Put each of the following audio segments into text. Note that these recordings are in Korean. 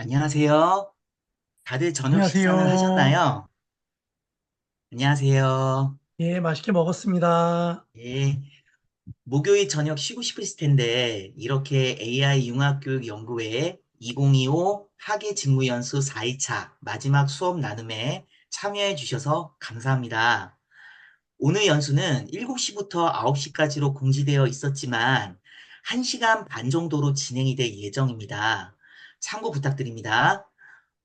안녕하세요. 다들 저녁 식사는 안녕하세요. 하셨나요? 안녕하세요. 예, 맛있게 먹었습니다. 예, 목요일 저녁 쉬고 싶으실 텐데, 이렇게 AI 융합교육 연구회 2025 학예 직무연수 4일차 마지막 수업 나눔에 참여해 주셔서 감사합니다. 오늘 연수는 7시부터 9시까지로 공지되어 있었지만, 1시간 반 정도로 진행이 될 예정입니다. 참고 부탁드립니다.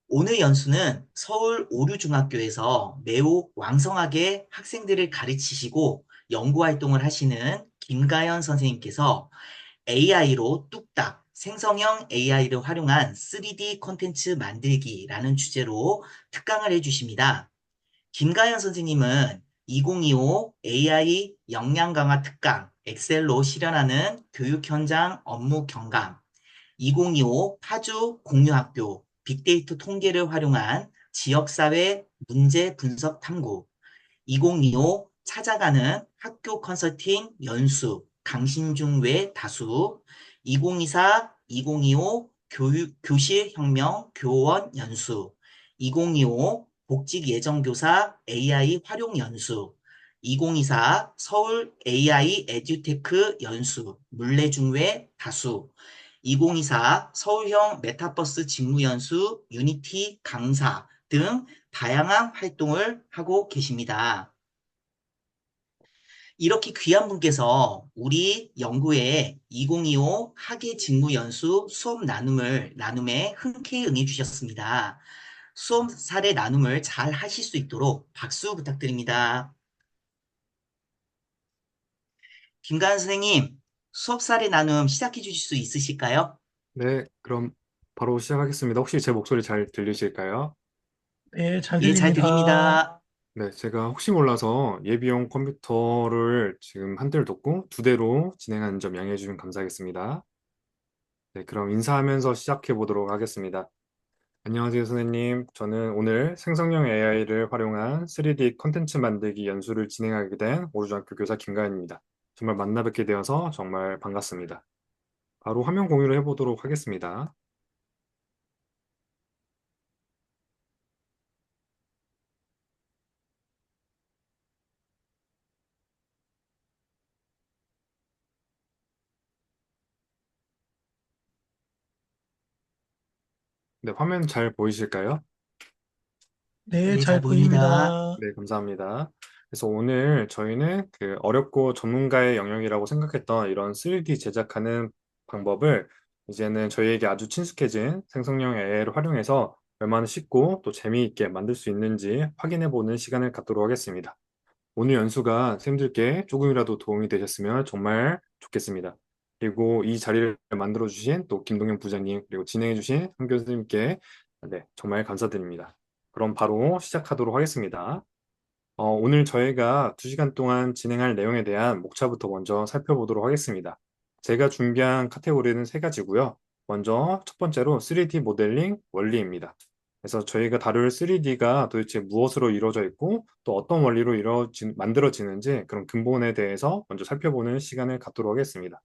오늘 연수는 서울 오류중학교에서 매우 왕성하게 학생들을 가르치시고 연구활동을 하시는 김가연 선생님께서 AI로 뚝딱 생성형 AI를 활용한 3D 콘텐츠 만들기라는 주제로 특강을 해주십니다. 김가연 선생님은 2025 AI 역량 강화 특강 엑셀로 실현하는 교육 현장 업무 경감, 2025 파주 공유학교 빅데이터 통계를 활용한 지역사회 문제 분석 탐구, 2025 찾아가는 학교 컨설팅 연수 강신중 외 다수, 2024 2025 교실 혁명 교원 연수, 2025 복직 예정교사 AI 활용 연수, 2024 서울 AI 에듀테크 연수 물레중 외 다수, 2024 서울형 메타버스 직무연수 유니티 강사 등 다양한 활동을 하고 계십니다. 이렇게 귀한 분께서 우리 연구회 2025 학예 직무연수 수업 나눔에 흔쾌히 응해 주셨습니다. 수업 사례 나눔을 잘 하실 수 있도록 박수 부탁드립니다. 김가연 선생님, 수업 사례 나눔 시작해 주실 수 있으실까요? 네, 그럼 바로 시작하겠습니다. 혹시 제 목소리 잘 들리실까요? 네, 잘 들립니다. 네, 제가 혹시 몰라서 예비용 컴퓨터를 지금 한 대를 뒀고 두 대로 진행하는 점 양해해 주시면 감사하겠습니다. 네, 그럼 인사하면서 시작해 보도록 하겠습니다. 안녕하세요, 선생님. 저는 오늘 생성형 AI를 활용한 3D 콘텐츠 만들기 연수를 진행하게 된 오류중학교 교사 김가연입니다. 정말 만나 뵙게 되어서 정말 반갑습니다. 바로 화면 공유를 해보도록 하겠습니다. 네, 화면 잘 보이실까요? 네, 잘 보입니다. 네, 감사합니다. 그래서 오늘 저희는 그 어렵고 전문가의 영역이라고 생각했던 이런 3D 제작하는 방법을 이제는 저희에게 아주 친숙해진 생성형 AI를 활용해서 얼마나 쉽고 또 재미있게 만들 수 있는지 확인해 보는 시간을 갖도록 하겠습니다. 오늘 연수가 선생님들께 조금이라도 도움이 되셨으면 정말 좋겠습니다. 그리고 이 자리를 만들어 주신 또 김동현 부장님 그리고 진행해 주신 한 교수님께 네, 정말 감사드립니다. 그럼 바로 시작하도록 하겠습니다. 오늘 저희가 2시간 동안 진행할 내용에 대한 목차부터 먼저 살펴보도록 하겠습니다. 제가 준비한 카테고리는 세 가지고요. 먼저 첫 번째로 3D 모델링 원리입니다. 그래서 저희가 다룰 3D가 도대체 무엇으로 이루어져 있고 또 어떤 원리로 만들어지는지 그런 근본에 대해서 먼저 살펴보는 시간을 갖도록 하겠습니다.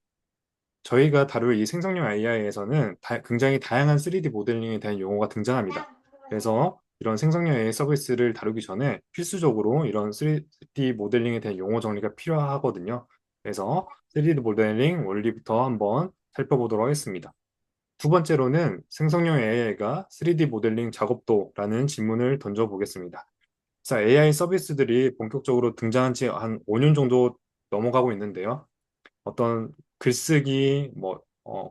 저희가 다룰 이 생성형 AI에서는 굉장히 다양한 3D 모델링에 대한 용어가 등장합니다. 그래서 이런 생성형 AI 서비스를 다루기 전에 필수적으로 이런 3D 모델링에 대한 용어 정리가 필요하거든요. 그래서 3D 모델링 원리부터 한번 살펴보도록 하겠습니다. 두 번째로는 생성형 AI가 3D 모델링 작업도라는 질문을 던져보겠습니다. 그래서 AI 서비스들이 본격적으로 등장한 지 한 5년 정도 넘어가고 있는데요. 어떤 글쓰기,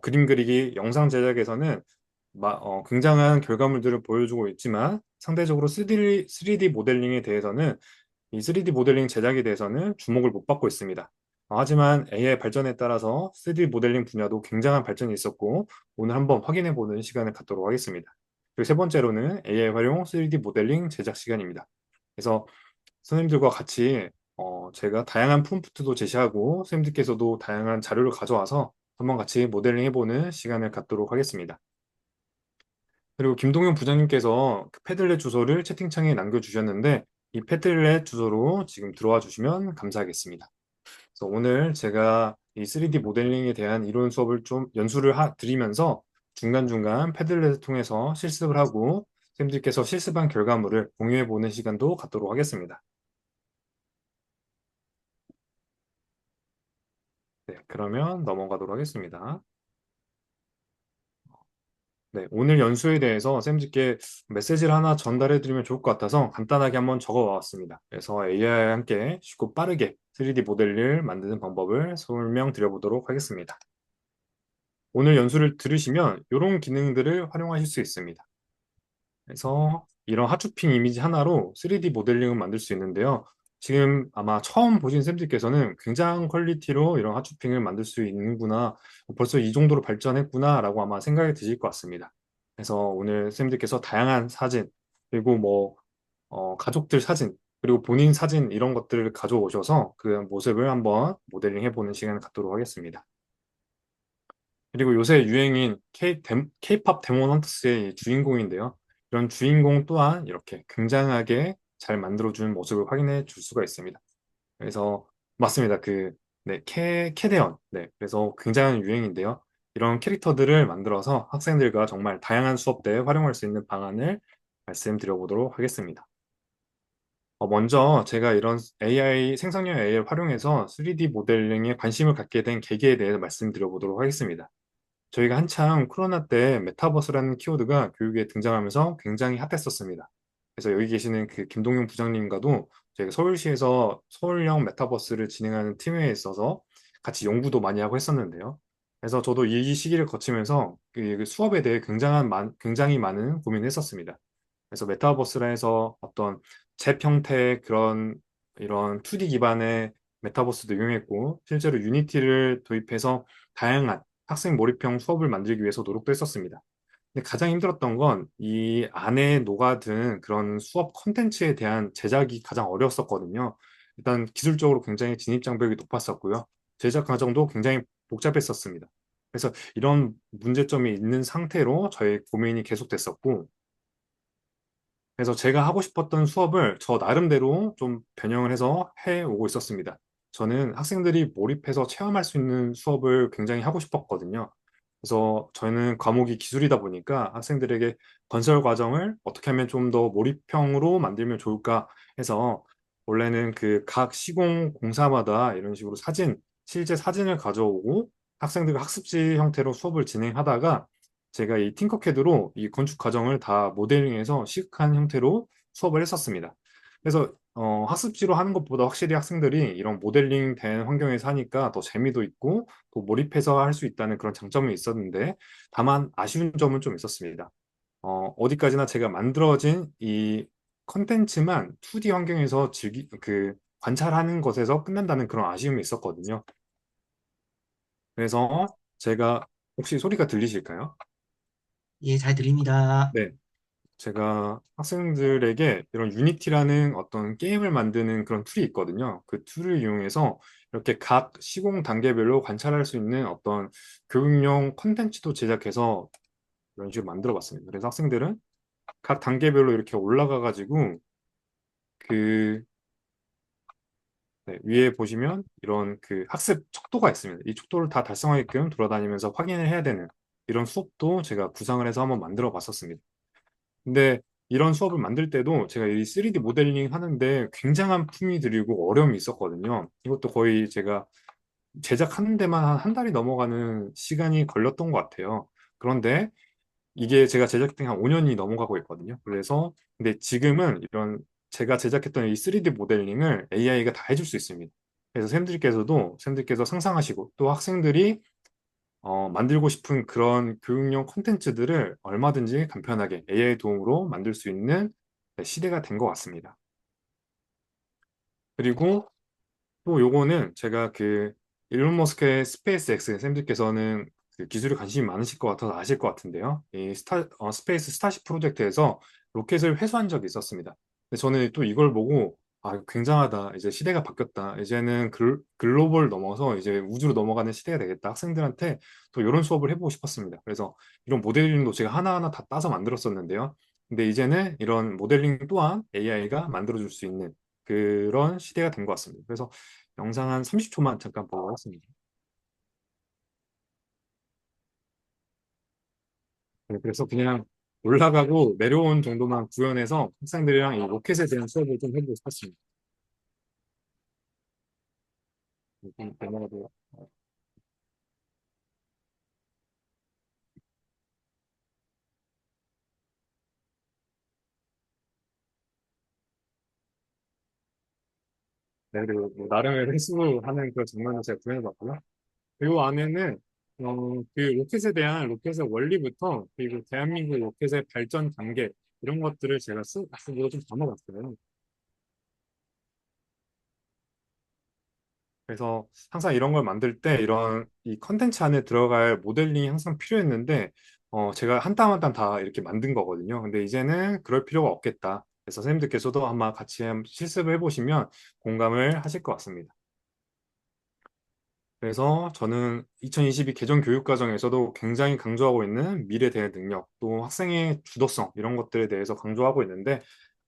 그림 그리기, 영상 제작에서는 굉장한 결과물들을 보여주고 있지만 상대적으로 3D 모델링에 대해서는 이 3D 모델링 제작에 대해서는 주목을 못 받고 있습니다. 하지만 AI 발전에 따라서 3D 모델링 분야도 굉장한 발전이 있었고 오늘 한번 확인해 보는 시간을 갖도록 하겠습니다. 그리고 세 번째로는 AI 활용 3D 모델링 제작 시간입니다. 그래서 선생님들과 같이 제가 다양한 프롬프트도 제시하고 선생님들께서도 다양한 자료를 가져와서 한번 같이 모델링 해보는 시간을 갖도록 하겠습니다. 그리고 김동현 부장님께서 그 패들렛 주소를 채팅창에 남겨주셨는데 이 패들렛 주소로 지금 들어와 주시면 감사하겠습니다. 그래서 오늘 제가 이 3D 모델링에 대한 이론 수업을 좀 연수를 드리면서 중간중간 패들렛을 통해서 실습을 하고 쌤들께서 실습한 결과물을 공유해 보는 시간도 갖도록 하겠습니다. 네, 그러면 넘어가도록 하겠습니다. 네, 오늘 연수에 대해서 쌤들께 메시지를 하나 전달해 드리면 좋을 것 같아서 간단하게 한번 적어 왔습니다. 그래서 AI와 함께 쉽고 빠르게 3D 모델을 만드는 방법을 설명드려 보도록 하겠습니다. 오늘 연수를 들으시면 이런 기능들을 활용하실 수 있습니다. 그래서 이런 하추핑 이미지 하나로 3D 모델링을 만들 수 있는데요. 지금 아마 처음 보신 쌤들께서는 굉장한 퀄리티로 이런 하추핑을 만들 수 있는구나, 벌써 이 정도로 발전했구나라고 아마 생각이 드실 것 같습니다. 그래서 오늘 쌤들께서 다양한 사진, 그리고 뭐 가족들 사진, 그리고 본인 사진 이런 것들을 가져오셔서 그 모습을 한번 모델링 해보는 시간을 갖도록 하겠습니다. 그리고 요새 유행인 K-팝 데몬 헌터스의 주인공인데요. 이런 주인공 또한 이렇게 굉장하게 잘 만들어준 모습을 확인해 줄 수가 있습니다. 그래서 맞습니다. 네, 캐데언. 네, 그래서 굉장한 유행인데요. 이런 캐릭터들을 만들어서 학생들과 정말 다양한 수업대에 활용할 수 있는 방안을 말씀드려 보도록 하겠습니다. 먼저 제가 이런 생성형 AI를 활용해서 3D 모델링에 관심을 갖게 된 계기에 대해서 말씀드려 보도록 하겠습니다. 저희가 한창 코로나 때 메타버스라는 키워드가 교육에 등장하면서 굉장히 핫했었습니다. 그래서 여기 계시는 그 김동용 부장님과도 저희가 서울시에서 서울형 메타버스를 진행하는 팀에 있어서 같이 연구도 많이 하고 했었는데요. 그래서 저도 이 시기를 거치면서 그 수업에 대해 굉장히 많은 고민을 했었습니다. 그래서 메타버스라 해서 어떤 잽 형태의 그런 이런 2D 기반의 메타버스도 이용했고 실제로 유니티를 도입해서 다양한 학생 몰입형 수업을 만들기 위해서 노력도 했었습니다. 근데 가장 힘들었던 건 이 안에 녹아든 그런 수업 콘텐츠에 대한 제작이 가장 어려웠었거든요. 일단 기술적으로 굉장히 진입장벽이 높았었고요. 제작 과정도 굉장히 복잡했었습니다. 그래서 이런 문제점이 있는 상태로 저의 고민이 계속됐었고, 그래서 제가 하고 싶었던 수업을 저 나름대로 좀 변형을 해서 해오고 있었습니다. 저는 학생들이 몰입해서 체험할 수 있는 수업을 굉장히 하고 싶었거든요. 그래서 저는 과목이 기술이다 보니까 학생들에게 건설 과정을 어떻게 하면 좀 더 몰입형으로 만들면 좋을까 해서 원래는 그 각 시공 공사마다 이런 식으로 실제 사진을 가져오고 학생들과 학습지 형태로 수업을 진행하다가 제가 이 팅커캐드로 이 건축 과정을 다 모델링해서 시각한 형태로 수업을 했었습니다. 그래서 학습지로 하는 것보다 확실히 학생들이 이런 모델링 된 환경에서 하니까 더 재미도 있고 또 몰입해서 할 수 있다는 그런 장점이 있었는데 다만 아쉬운 점은 좀 있었습니다. 어디까지나 제가 만들어진 이 컨텐츠만 2D 환경에서 관찰하는 것에서 끝난다는 그런 아쉬움이 있었거든요. 그래서 제가 혹시 소리가 들리실까요? 예, 잘 들립니다. 네. 제가 학생들에게 이런 유니티라는 어떤 게임을 만드는 그런 툴이 있거든요. 그 툴을 이용해서 이렇게 각 시공 단계별로 관찰할 수 있는 어떤 교육용 콘텐츠도 제작해서 이런 식으로 만들어 봤습니다. 그래서 학생들은 각 단계별로 이렇게 올라가 가지고 그 네, 위에 보시면 이런 그 학습 척도가 있습니다. 이 척도를 다 달성하게끔 돌아다니면서 확인을 해야 되는 이런 수업도 제가 구상을 해서 한번 만들어 봤었습니다. 근데 이런 수업을 만들 때도 제가 이 3D 모델링 하는데 굉장한 품위 들이고 어려움이 있었거든요. 이것도 거의 제가 제작하는 데만 한 달이 넘어가는 시간이 걸렸던 것 같아요. 그런데 이게 제가 제작한 한 5년이 넘어가고 있거든요. 그래서 근데 지금은 이런 제가 제작했던 이 3D 모델링을 AI가 다 해줄 수 있습니다. 그래서 쌤들께서 상상하시고 또 학생들이 만들고 싶은 그런 교육용 콘텐츠들을 얼마든지 간편하게 AI 도움으로 만들 수 있는 네, 시대가 된 것 같습니다. 그리고 또 요거는 제가 그 일론 머스크의 스페이스 X 쌤들께서는 그 기술에 관심이 많으실 것 같아서 아실 것 같은데요. 스페이스 스타쉽 프로젝트에서 로켓을 회수한 적이 있었습니다. 근데 저는 또 이걸 보고 아, 이거 굉장하다. 이제 시대가 바뀌었다. 이제는 글로벌 넘어서 이제 우주로 넘어가는 시대가 되겠다. 학생들한테 또 이런 수업을 해보고 싶었습니다. 그래서 이런 모델링도 제가 하나하나 다 따서 만들었었는데요. 근데 이제는 이런 모델링 또한 AI가 만들어줄 수 있는 그런 시대가 된 것 같습니다. 그래서 영상 한 30초만 잠깐 보고 왔습니다. 네, 그래서 그냥 올라가고 내려온 정도만 구현해서 학생들이랑 이 로켓에 대한 수업을 좀 해보고 싶었습니다. 좀 대단하고요. 네, 그리고 뭐 나름의 회수하는 그런 장면을 제가 구현해봤고요. 그리고 안에는 그 로켓에 대한 로켓의 원리부터 그리고 대한민국 로켓의 발전 단계 이런 것들을 제가 쓰고 좀 담아봤어요. 그래서 항상 이런 걸 만들 때 이런 이 컨텐츠 안에 들어갈 모델링이 항상 필요했는데 제가 한 땀 한 땀 다 이렇게 만든 거거든요. 근데 이제는 그럴 필요가 없겠다. 그래서 선생님들께서도 한번 같이 한번 실습을 해보시면 공감을 하실 것 같습니다. 그래서 저는 2022 개정 교육 과정에서도 굉장히 강조하고 있는 미래 대응 능력, 또 학생의 주도성 이런 것들에 대해서 강조하고 있는데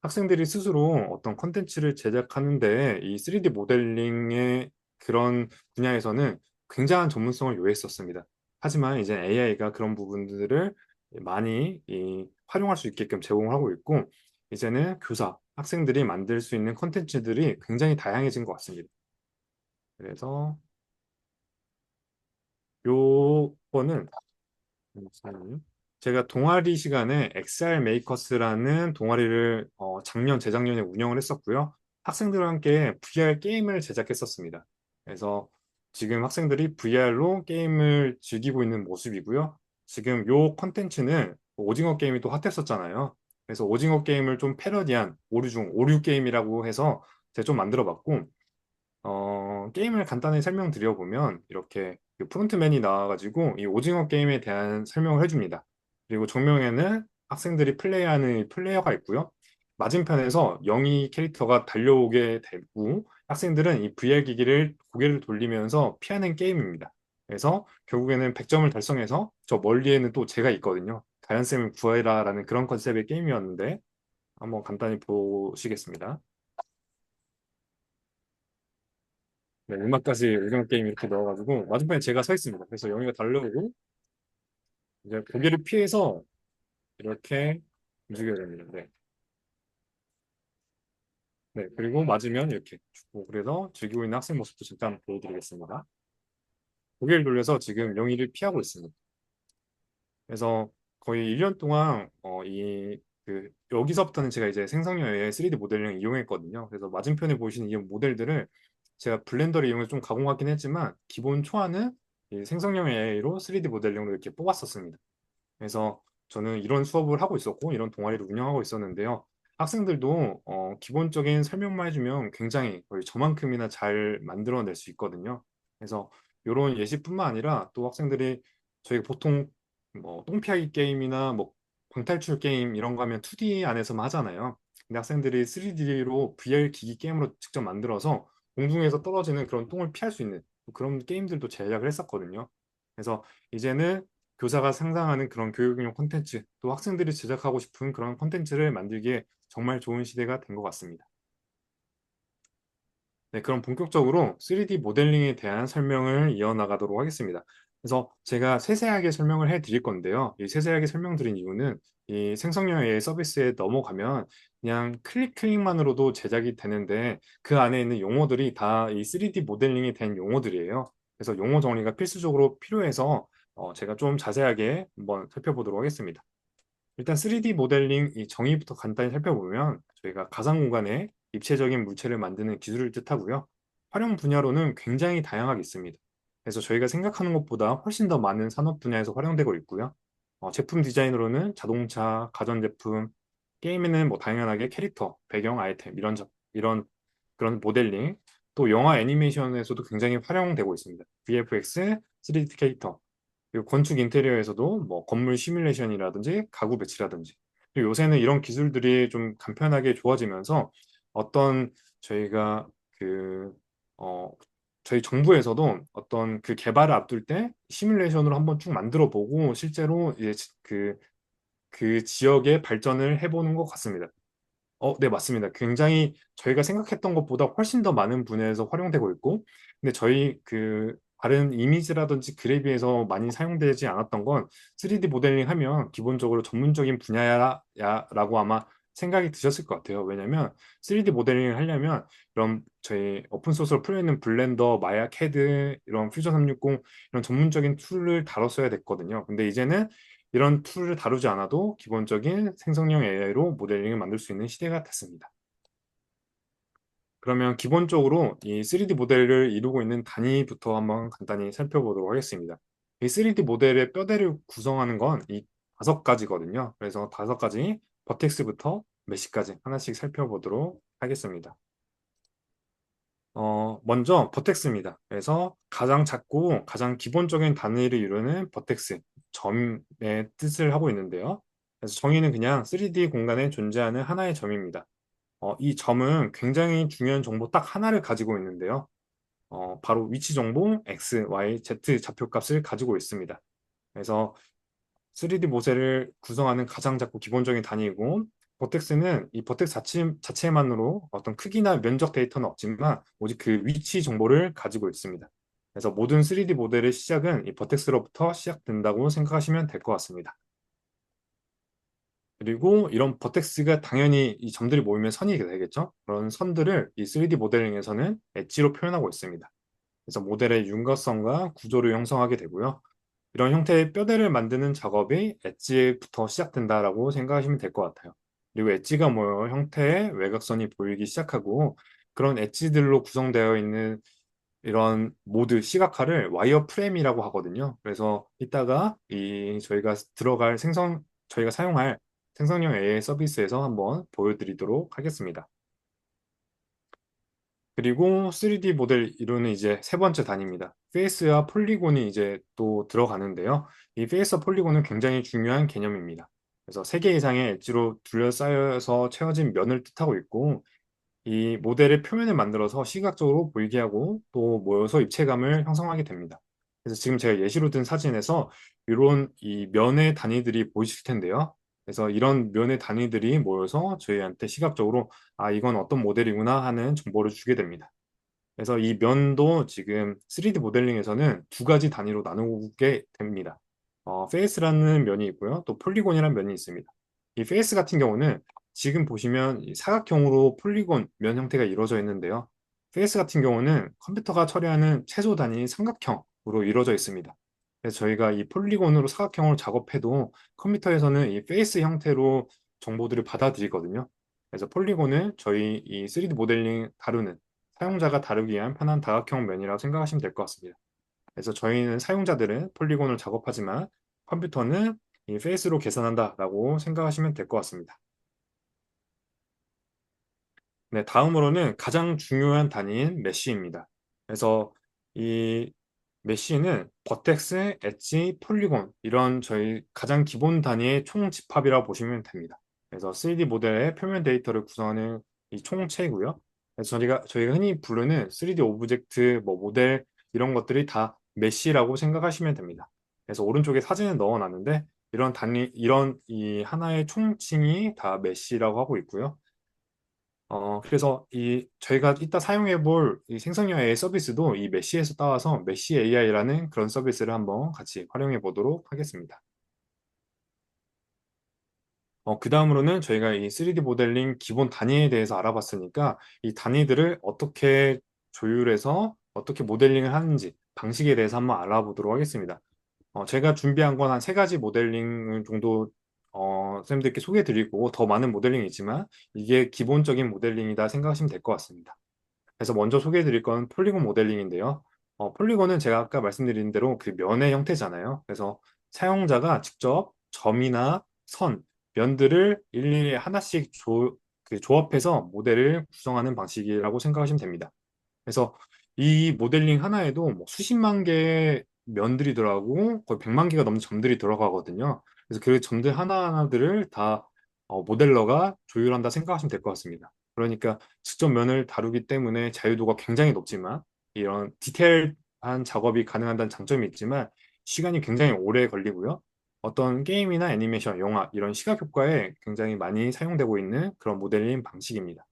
학생들이 스스로 어떤 컨텐츠를 제작하는데 이 3D 모델링의 그런 분야에서는 굉장한 전문성을 요했었습니다. 하지만 이제 AI가 그런 부분들을 많이 활용할 수 있게끔 제공하고 있고 이제는 교사, 학생들이 만들 수 있는 컨텐츠들이 굉장히 다양해진 것 같습니다. 그래서 요거는 잠시만요. 제가 동아리 시간에 XR 메이커스라는 동아리를 작년, 재작년에 운영을 했었고요. 학생들과 함께 VR 게임을 제작했었습니다. 그래서 지금 학생들이 VR로 게임을 즐기고 있는 모습이고요. 지금 요 컨텐츠는 오징어 게임이 또 핫했었잖아요. 그래서 오징어 게임을 좀 패러디한 오류 중 오류 게임이라고 해서 제가 좀 만들어 봤고 게임을 간단히 설명드려보면 이렇게 그 프론트맨이 나와가지고 이 오징어 게임에 대한 설명을 해줍니다. 그리고 정면에는 학생들이 플레이하는 이 플레이어가 있고요. 맞은편에서 영희 캐릭터가 달려오게 되고 학생들은 이 VR 기기를 고개를 돌리면서 피하는 게임입니다. 그래서 결국에는 100점을 달성해서 저 멀리에는 또 제가 있거든요. 가연쌤을 구해라라는 그런 컨셉의 게임이었는데 한번 간단히 보시겠습니다. 네, 음악까지 오징어 게임 이렇게 넣어가지고 맞은편에 제가 서 있습니다. 그래서 영희가 달려오고 이제 고개를 피해서 이렇게 움직여야 됩니다. 네. 네, 그리고 맞으면 이렇게 죽고 그래서 즐기고 있는 학생 모습도 잠깐 보여드리겠습니다. 고개를 돌려서 지금 영희를 피하고 있습니다. 그래서 거의 1년 동안 여기서부터는 제가 이제 생성형의 3D 모델링을 이용했거든요. 그래서 맞은편에 보이시는 이 모델들을 제가 블렌더를 이용해서 좀 가공하긴 했지만 기본 초안은 이 생성형 AI로 3D 모델링으로 이렇게 뽑았었습니다. 그래서 저는 이런 수업을 하고 있었고 이런 동아리를 운영하고 있었는데요. 학생들도 기본적인 설명만 해주면 굉장히 거의 저만큼이나 잘 만들어낼 수 있거든요. 그래서 이런 예시뿐만 아니라 또 학생들이 저희가 보통 뭐 똥피하기 게임이나 뭐 방탈출 게임 이런 거 하면 2D 안에서만 하잖아요. 근데 학생들이 3D로 VR 기기 게임으로 직접 만들어서 공중에서 떨어지는 그런 똥을 피할 수 있는 그런 게임들도 제작을 했었거든요. 그래서 이제는 교사가 상상하는 그런 교육용 콘텐츠, 또 학생들이 제작하고 싶은 그런 콘텐츠를 만들기에 정말 좋은 시대가 된 것 같습니다. 네, 그럼 본격적으로 3D 모델링에 대한 설명을 이어나가도록 하겠습니다. 그래서 제가 세세하게 설명을 해 드릴 건데요. 이 세세하게 설명드린 이유는 이 생성형 AI 서비스에 넘어가면 그냥 클릭만으로도 제작이 되는데 그 안에 있는 용어들이 다 이 3D 모델링에 대한 용어들이에요. 그래서 용어 정리가 필수적으로 필요해서 제가 좀 자세하게 한번 살펴보도록 하겠습니다. 일단 3D 모델링 이 정의부터 간단히 살펴보면 저희가 가상 공간에 입체적인 물체를 만드는 기술을 뜻하고요. 활용 분야로는 굉장히 다양하게 있습니다. 그래서 저희가 생각하는 것보다 훨씬 더 많은 산업 분야에서 활용되고 있고요. 제품 디자인으로는 자동차, 가전제품, 게임에는 뭐 당연하게 캐릭터, 배경, 아이템 이런 그런 모델링, 또 영화 애니메이션에서도 굉장히 활용되고 있습니다. VFX, 3D 캐릭터, 그리고 건축 인테리어에서도 뭐 건물 시뮬레이션이라든지 가구 배치라든지 그리고 요새는 이런 기술들이 좀 간편하게 좋아지면서 어떤 저희가 그 어, 저희 정부에서도 어떤 그 개발을 앞둘 때 시뮬레이션으로 한번 쭉 만들어 보고 실제로 이제 그 지역의 발전을 해보는 것 같습니다. 네, 맞습니다. 굉장히 저희가 생각했던 것보다 훨씬 더 많은 분야에서 활용되고 있고, 근데 저희 그 다른 이미지라든지 글에 비해서 많이 사용되지 않았던 건 3D 모델링 하면 기본적으로 전문적인 분야라고 아마 생각이 드셨을 것 같아요. 왜냐면 3D 모델링을 하려면 이런 저희 오픈 소스로 풀려있는 블렌더, 마야, 캐드, 이런 퓨전 360 이런 전문적인 툴을 다뤘어야 됐거든요. 근데 이제는 이런 툴을 다루지 않아도 기본적인 생성형 AI로 모델링을 만들 수 있는 시대가 됐습니다. 그러면 기본적으로 이 3D 모델을 이루고 있는 단위부터 한번 간단히 살펴보도록 하겠습니다. 이 3D 모델의 뼈대를 구성하는 건 이 5가지거든요. 그래서 5가지 버텍스부터 메쉬까지 하나씩 살펴보도록 하겠습니다. 먼저 버텍스입니다. 그래서 가장 작고 가장 기본적인 단위를 이루는 버텍스, 점의 뜻을 하고 있는데요. 그래서 정의는 그냥 3D 공간에 존재하는 하나의 점입니다. 이 점은 굉장히 중요한 정보 딱 하나를 가지고 있는데요. 바로 위치 정보 x, y, z 좌표값을 가지고 있습니다. 그래서 3D 모델을 구성하는 가장 작고 기본적인 단위이고 버텍스는 이 버텍스 자체만으로 어떤 크기나 면적 데이터는 없지만 오직 그 위치 정보를 가지고 있습니다. 그래서 모든 3D 모델의 시작은 이 버텍스로부터 시작된다고 생각하시면 될 것 같습니다. 그리고 이런 버텍스가 당연히 이 점들이 모이면 선이 되겠죠. 그런 선들을 이 3D 모델링에서는 엣지로 표현하고 있습니다. 그래서 모델의 윤곽선과 구조를 형성하게 되고요. 이런 형태의 뼈대를 만드는 작업이 엣지부터 시작된다라고 생각하시면 될 것 같아요. 그리고 엣지가 뭐예요? 형태의 외곽선이 보이기 시작하고 그런 엣지들로 구성되어 있는 이런 모드 시각화를 와이어 프레임이라고 하거든요. 그래서 이따가 이 저희가 사용할 생성형 AI 서비스에서 한번 보여드리도록 하겠습니다. 그리고 3D 모델 이루는 이제 세 번째 단위입니다. 페이스와 폴리곤이 이제 또 들어가는데요. 이 페이스와 폴리곤은 굉장히 중요한 개념입니다. 그래서 3개 이상의 엣지로 둘러싸여서 채워진 면을 뜻하고 있고, 이 모델의 표면을 만들어서 시각적으로 보이게 하고 또 모여서 입체감을 형성하게 됩니다. 그래서 지금 제가 예시로 든 사진에서 이런 이 면의 단위들이 보이실 텐데요. 그래서 이런 면의 단위들이 모여서 저희한테 시각적으로 아, 이건 어떤 모델이구나 하는 정보를 주게 됩니다. 그래서 이 면도 지금 3D 모델링에서는 2가지 단위로 나누게 됩니다. 페이스라는 면이 있고요. 또 폴리곤이라는 면이 있습니다. 이 페이스 같은 경우는 지금 보시면 이 사각형으로 폴리곤 면 형태가 이루어져 있는데요. 페이스 같은 경우는 컴퓨터가 처리하는 최소 단위 삼각형으로 이루어져 있습니다. 그래서 저희가 이 폴리곤으로 사각형으로 작업해도 컴퓨터에서는 이 페이스 형태로 정보들을 받아들이거든요. 그래서 폴리곤은 저희 이 3D 모델링 다루는 사용자가 다루기 위한 편한 다각형 면이라고 생각하시면 될 것 같습니다. 그래서 저희는 사용자들은 폴리곤을 작업하지만 컴퓨터는 이 페이스로 계산한다라고 생각하시면 될 것 같습니다. 네, 다음으로는 가장 중요한 단위인 메쉬입니다. 그래서 이 메쉬는 버텍스, 엣지, 폴리곤 이런 저희 가장 기본 단위의 총 집합이라고 보시면 됩니다. 그래서 3D 모델의 표면 데이터를 구성하는 이 총체고요. 그래서 저희가 흔히 부르는 3D 오브젝트, 뭐 모델 이런 것들이 다 메쉬라고 생각하시면 됩니다. 그래서 오른쪽에 사진을 넣어놨는데 이런 이 하나의 총칭이 다 메쉬라고 하고 있고요. 그래서 저희가 이따 사용해 볼 이 생성형 AI 서비스도 이 메쉬에서 따와서 메쉬 AI라는 그런 서비스를 한번 같이 활용해 보도록 하겠습니다. 그 다음으로는 저희가 이 3D 모델링 기본 단위에 대해서 알아봤으니까 이 단위들을 어떻게 조율해서 어떻게 모델링을 하는지 방식에 대해서 한번 알아보도록 하겠습니다. 제가 준비한 건 한 3가지 모델링 정도 쌤들께 소개해 드리고 더 많은 모델링이 있지만 이게 기본적인 모델링이다 생각하시면 될 것 같습니다. 그래서 먼저 소개해 드릴 건 폴리곤 모델링인데요. 폴리곤은 제가 아까 말씀드린 대로 그 면의 형태잖아요. 그래서 사용자가 직접 점이나 선, 면들을 일일이 하나씩 그 조합해서 모델을 구성하는 방식이라고 생각하시면 됩니다. 그래서 이 모델링 하나에도 뭐 수십만 개의 면들이 들어가고 거의 100만 개가 넘는 점들이 들어가거든요. 그래서 그 점들 하나하나들을 다 모델러가 조율한다 생각하시면 될 것 같습니다. 그러니까 직접 면을 다루기 때문에 자유도가 굉장히 높지만 이런 디테일한 작업이 가능하다는 장점이 있지만 시간이 굉장히 오래 걸리고요. 어떤 게임이나 애니메이션, 영화 이런 시각 효과에 굉장히 많이 사용되고 있는 그런 모델링 방식입니다.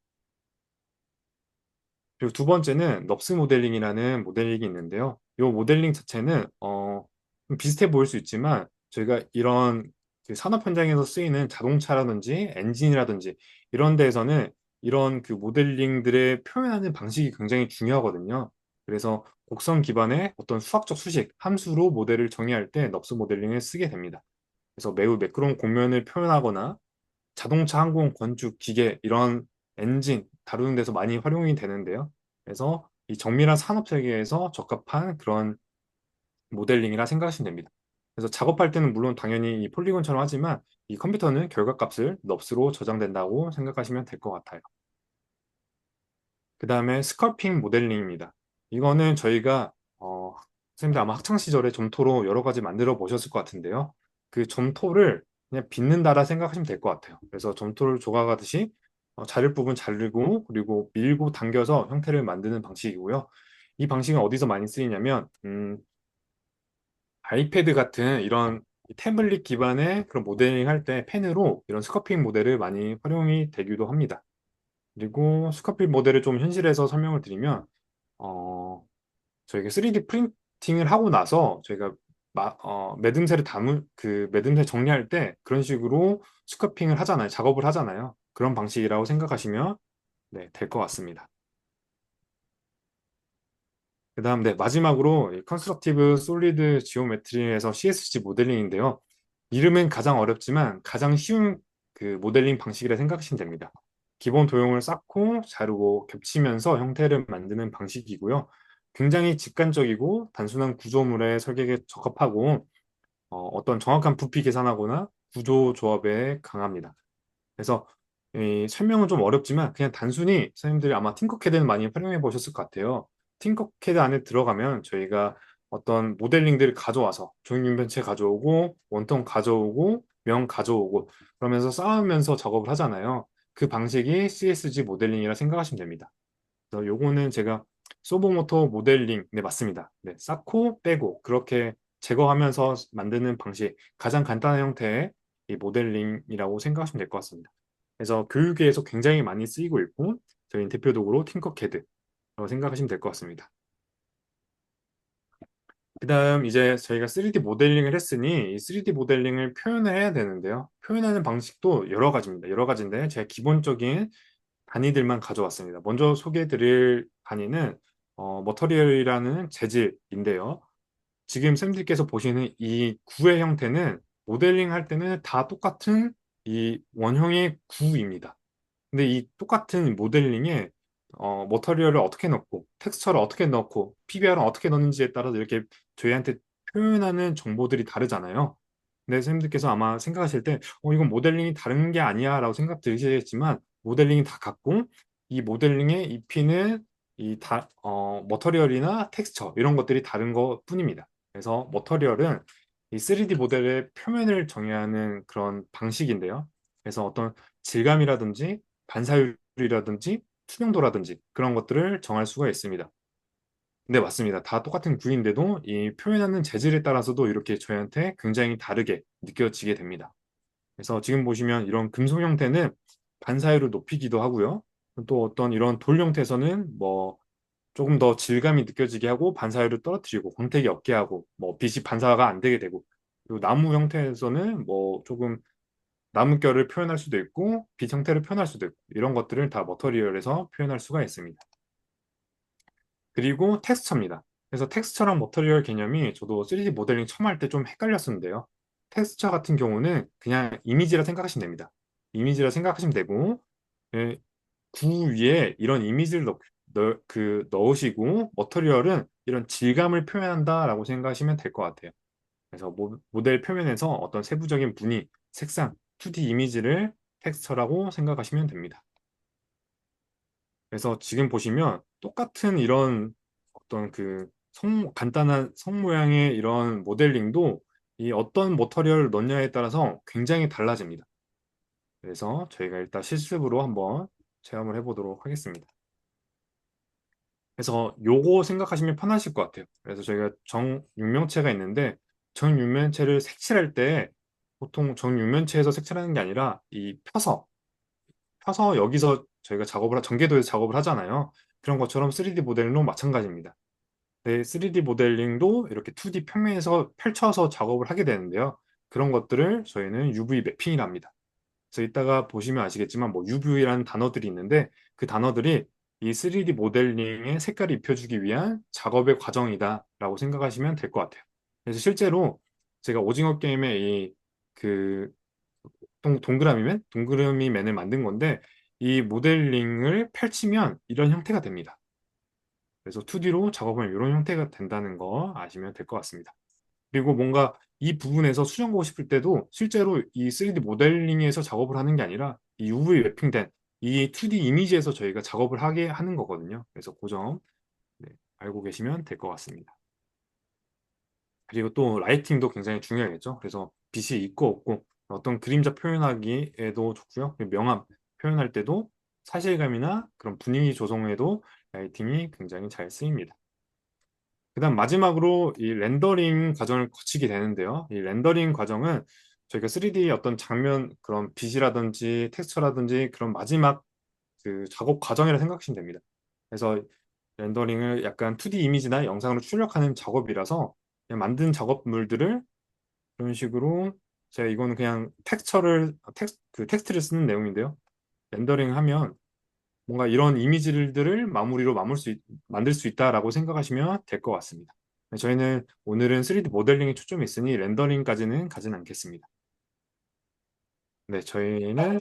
그리고 두 번째는 넙스 모델링이라는 모델링이 있는데요. 이 모델링 자체는 좀 비슷해 보일 수 있지만 저희가 이런 그 산업 현장에서 쓰이는 자동차라든지 엔진이라든지 이런 데에서는 이런 그 모델링들의 표현하는 방식이 굉장히 중요하거든요. 그래서 곡선 기반의 어떤 수학적 수식, 함수로 모델을 정의할 때 넙스 모델링을 쓰게 됩니다. 그래서 매우 매끄러운 곡면을 표현하거나 자동차, 항공, 건축, 기계 이런 엔진 다루는 데서 많이 활용이 되는데요. 그래서 이 정밀한 산업 세계에서 적합한 그런 모델링이라 생각하시면 됩니다. 그래서 작업할 때는 물론 당연히 이 폴리곤처럼 하지만 이 컴퓨터는 결과값을 넙스로 저장된다고 생각하시면 될 것 같아요. 그 다음에 스컬핑 모델링입니다. 이거는 저희가 선생님들 아마 학창 시절에 점토로 여러 가지 만들어 보셨을 것 같은데요. 그 점토를 그냥 빚는다라 생각하시면 될 것 같아요. 그래서 점토를 조각하듯이 자를 부분 자르고 그리고 밀고 당겨서 형태를 만드는 방식이고요. 이 방식은 어디서 많이 쓰이냐면 아이패드 같은 이런 태블릿 기반의 그런 모델링 할 때 펜으로 이런 스커핑 모델을 많이 활용이 되기도 합니다. 그리고 스커핑 모델을 좀 현실에서 설명을 드리면 저희가 3D 프린팅을 하고 나서 저희가 매듭새를 그 매듭새 정리할 때 그런 식으로 스커핑을 하잖아요. 작업을 하잖아요. 그런 방식이라고 생각하시면 네, 될 것 같습니다. 그 다음, 네, 마지막으로 컨스트럭티브 솔리드 지오메트리에서 CSG 모델링인데요. 이름은 가장 어렵지만 가장 쉬운 그 모델링 방식이라 생각하시면 됩니다. 기본 도형을 쌓고 자르고 겹치면서 형태를 만드는 방식이고요. 굉장히 직관적이고 단순한 구조물의 설계에 적합하고 어떤 정확한 부피 계산하거나 구조 조합에 강합니다. 그래서 이 설명은 좀 어렵지만 그냥 단순히 선생님들이 아마 팅커캐드는 많이 활용해 보셨을 것 같아요. 팅커캐드 안에 들어가면 저희가 어떤 모델링들을 가져와서 종이윤변체 가져오고 원통 가져오고 명 가져오고 그러면서 쌓으면서 작업을 하잖아요. 그 방식이 CSG 모델링이라 생각하시면 됩니다. 그래서 요거는 제가 소보모토 모델링, 네, 맞습니다. 네, 쌓고 빼고 그렇게 제거하면서 만드는 방식, 가장 간단한 형태의 이 모델링이라고 생각하시면 될 것 같습니다. 그래서 교육계에서 굉장히 많이 쓰이고 있고 저희 대표적으로 팅커캐드라고 생각하시면 될 것 같습니다. 그다음 이제 저희가 3D 모델링을 했으니 이 3D 모델링을 표현해야 되는데요. 표현하는 방식도 여러 가지입니다. 여러 가지인데 제가 기본적인 단위들만 가져왔습니다. 먼저 소개해드릴 단위는 머터리얼이라는 재질인데요. 지금 쌤들께서 보시는 이 구의 형태는 모델링 할 때는 다 똑같은 이 원형의 구입니다. 근데 이 똑같은 모델링에 머터리얼을 어떻게 넣고 텍스처를 어떻게 넣고 PBR은 어떻게 넣는지에 따라서 이렇게 저희한테 표현하는 정보들이 다르잖아요. 근데 선생님들께서 아마 생각하실 때 이건 모델링이 다른 게 아니야 라고 생각 들으시겠지만 모델링이 다 같고 이 모델링에 입히는 머터리얼이나 텍스처 이런 것들이 다른 것 뿐입니다. 그래서 머터리얼은 이 3D 모델의 표면을 정의하는 그런 방식인데요. 그래서 어떤 질감이라든지 반사율이라든지 투명도라든지 그런 것들을 정할 수가 있습니다. 네, 맞습니다. 다 똑같은 구인데도 이 표현하는 재질에 따라서도 이렇게 저희한테 굉장히 다르게 느껴지게 됩니다. 그래서 지금 보시면 이런 금속 형태는 반사율을 높이기도 하고요. 또 어떤 이런 돌 형태에서는 뭐 조금 더 질감이 느껴지게 하고 반사율을 떨어뜨리고 광택이 없게 하고 뭐 빛이 반사가 안 되게 되고 그리고 나무 형태에서는 뭐 조금 나뭇결을 표현할 수도 있고 빛 형태를 표현할 수도 있고 이런 것들을 다 머터리얼에서 표현할 수가 있습니다. 그리고 텍스처입니다. 그래서 텍스처랑 머터리얼 개념이 저도 3D 모델링 처음 할 때 좀 헷갈렸었는데요. 텍스처 같은 경우는 그냥 이미지라 생각하시면 됩니다. 이미지라 생각하시면 되고 예, 구 위에 이런 이미지를 넣으시고 머터리얼은 이런 질감을 표현한다라고 생각하시면 될 것 같아요. 그래서 모델 표면에서 어떤 세부적인 무늬, 색상, 2D 이미지를 텍스처라고 생각하시면 됩니다. 그래서 지금 보시면 똑같은 이런 어떤 간단한 성 모양의 이런 모델링도 이 어떤 머터리얼을 넣냐에 따라서 굉장히 달라집니다. 그래서 저희가 일단 실습으로 한번 체험을 해보도록 하겠습니다. 그래서 요거 생각하시면 편하실 것 같아요. 그래서 저희가 정육면체가 있는데 정육면체를 색칠할 때 보통 정육면체에서 색칠하는 게 아니라 이 펴서 여기서 저희가 전개도에서 작업을 하잖아요. 그런 것처럼 3D 모델링도 마찬가지입니다. 네, 3D 모델링도 이렇게 2D 평면에서 펼쳐서 작업을 하게 되는데요. 그런 것들을 저희는 UV 매핑이라 합니다. 그래서 이따가 보시면 아시겠지만 뭐 UV라는 단어들이 있는데 그 단어들이 이 3D 모델링에 색깔을 입혀주기 위한 작업의 과정이다라고 생각하시면 될 것 같아요. 그래서 실제로 제가 오징어 게임의 이그 동그라미 맨을 만든 건데 이 모델링을 펼치면 이런 형태가 됩니다. 그래서 2D로 작업하면 이런 형태가 된다는 거 아시면 될 것 같습니다. 그리고 뭔가 이 부분에서 수정 보고 싶을 때도 실제로 이 3D 모델링에서 작업을 하는 게 아니라 이 UV 랩핑된 이 2D 이미지에서 저희가 작업을 하게 하는 거거든요. 그래서 그 점 알고 계시면 될 것 같습니다. 그리고 또 라이팅도 굉장히 중요하겠죠. 그래서 빛이 있고 없고 어떤 그림자 표현하기에도 좋고요. 그리고 명암 표현할 때도 사실감이나 그런 분위기 조성에도 라이팅이 굉장히 잘 쓰입니다. 그다음 마지막으로 이 렌더링 과정을 거치게 되는데요. 이 렌더링 과정은 저희가 3D 어떤 장면 그런 빛이라든지 텍스처라든지 그런 마지막 그 작업 과정이라 생각하시면 됩니다. 그래서 렌더링을 약간 2D 이미지나 영상으로 출력하는 작업이라서 그냥 만든 작업물들을 그런 식으로 제가 이거는 그냥 텍스트를 쓰는 내용인데요. 렌더링 하면 뭔가 이런 이미지들을 마무리로 만들 수 있다라고 생각하시면 될 것 같습니다. 네, 저희는 오늘은 3D 모델링에 초점이 있으니 렌더링까지는 가진 않겠습니다. 네, 저희는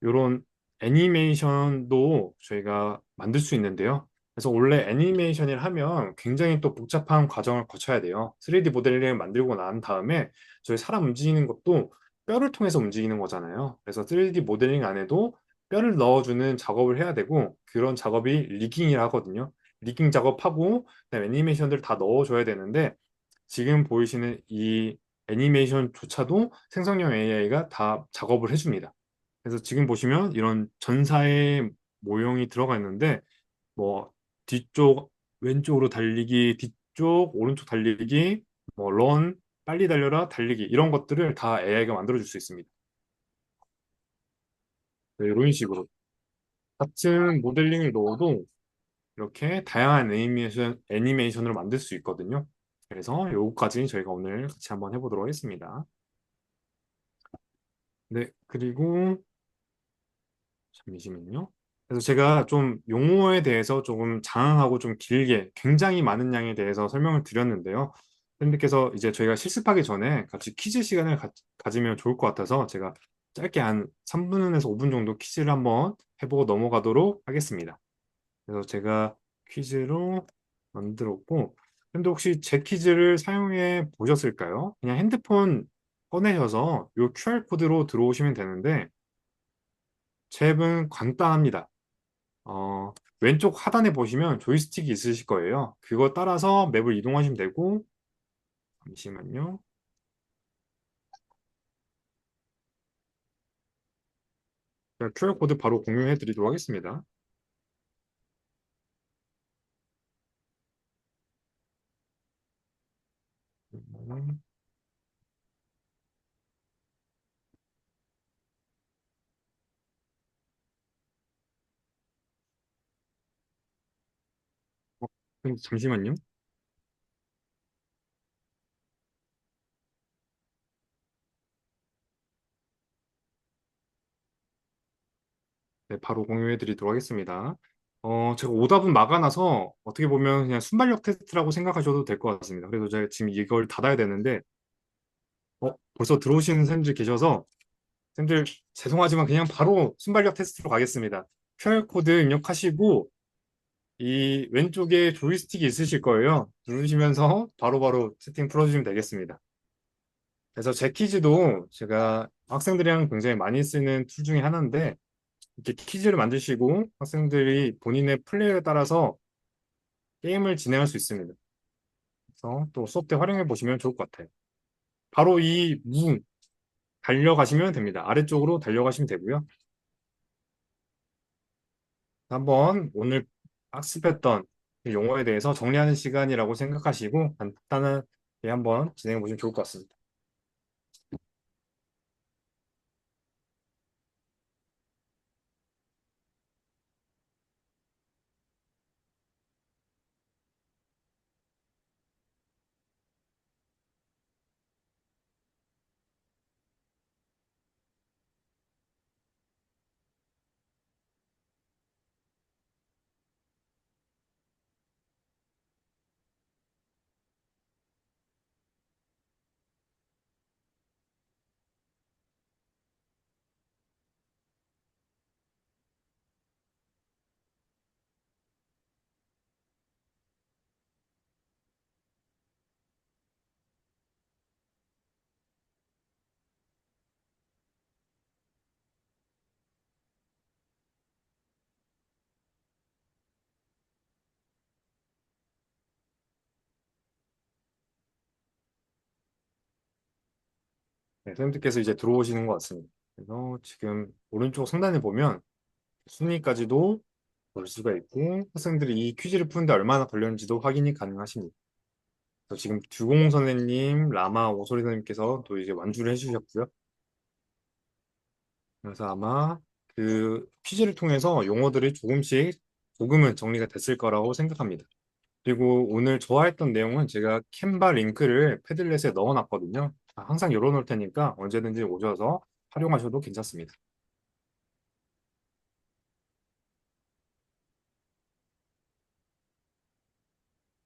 이런 애니메이션도 저희가 만들 수 있는데요. 그래서 원래 애니메이션을 하면 굉장히 또 복잡한 과정을 거쳐야 돼요. 3D 모델링을 만들고 난 다음에 저희 사람 움직이는 것도 뼈를 통해서 움직이는 거잖아요. 그래서 3D 모델링 안에도 뼈를 넣어주는 작업을 해야 되고 그런 작업이 리깅이라 하거든요. 리깅 작업하고 그다음에 애니메이션들 다 넣어줘야 되는데 지금 보이시는 이 애니메이션조차도 생성형 AI가 다 작업을 해줍니다. 그래서 지금 보시면 이런 전사의 모형이 들어가 있는데 뭐 뒤쪽 왼쪽으로 달리기, 뒤쪽 오른쪽 달리기, 뭐 런, 빨리 달려라, 달리기 이런 것들을 다 AI가 만들어줄 수 있습니다. 네, 이런 식으로 같은 모델링을 넣어도 이렇게 다양한 애니메이션으로 만들 수 있거든요. 그래서 요거까지 저희가 오늘 같이 한번 해보도록 하겠습니다. 네, 그리고 잠시만요. 그래서 제가 좀 용어에 대해서 조금 장황하고 좀 길게 굉장히 많은 양에 대해서 설명을 드렸는데요. 선생님께서 이제 저희가 실습하기 전에 같이 퀴즈 시간을 가지면 좋을 것 같아서 제가 짧게 한 3분에서 5분 정도 퀴즈를 한번 해보고 넘어가도록 하겠습니다. 그래서 제가 퀴즈로 만들었고, 근데 혹시 제 퀴즈를 사용해 보셨을까요? 그냥 핸드폰 꺼내셔서 이 QR 코드로 들어오시면 되는데, 제 앱은 간단합니다. 왼쪽 하단에 보시면 조이스틱이 있으실 거예요. 그거 따라서 맵을 이동하시면 되고, 잠시만요. 제가 QR 코드 바로 공유해 드리도록 하겠습니다. 어, 잠시만요. 네, 바로 공유해 드리도록 하겠습니다. 제가 오답은 막아놔서 어떻게 보면 그냥 순발력 테스트라고 생각하셔도 될 것 같습니다. 그래서 제가 지금 이걸 닫아야 되는데, 벌써 들어오시는 쌤들 계셔서, 쌤들 죄송하지만 그냥 바로 순발력 테스트로 가겠습니다. QR코드 입력하시고, 이 왼쪽에 조이스틱이 있으실 거예요. 누르시면서 바로바로 채팅 풀어주시면 되겠습니다. 그래서 제 퀴즈도 제가 학생들이랑 굉장히 많이 쓰는 툴 중에 하나인데, 이렇게 퀴즈를 만드시고 학생들이 본인의 플레이에 따라서 게임을 진행할 수 있습니다. 그래서 또 수업 때 활용해 보시면 좋을 것 같아요. 바로 이 무 달려가시면 됩니다. 아래쪽으로 달려가시면 되고요. 한번 오늘 학습했던 이 용어에 대해서 정리하는 시간이라고 생각하시고 간단하게 한번 진행해 보시면 좋을 것 같습니다. 네, 선생님께서 이제 들어오시는 것 같습니다. 그래서 지금 오른쪽 상단에 보면 순위까지도 볼 수가 있고 학생들이 이 퀴즈를 푸는데 얼마나 걸렸는지도 확인이 가능하십니다. 그래서 지금 듀공 선생님, 라마 오소리 선생님께서 또 이제 완주를 해주셨고요. 그래서 아마 그 퀴즈를 통해서 용어들이 조금은 정리가 됐을 거라고 생각합니다. 그리고 오늘 좋아했던 내용은 제가 캔바 링크를 패들렛에 넣어놨거든요. 항상 열어놓을 테니까 언제든지 오셔서 활용하셔도 괜찮습니다.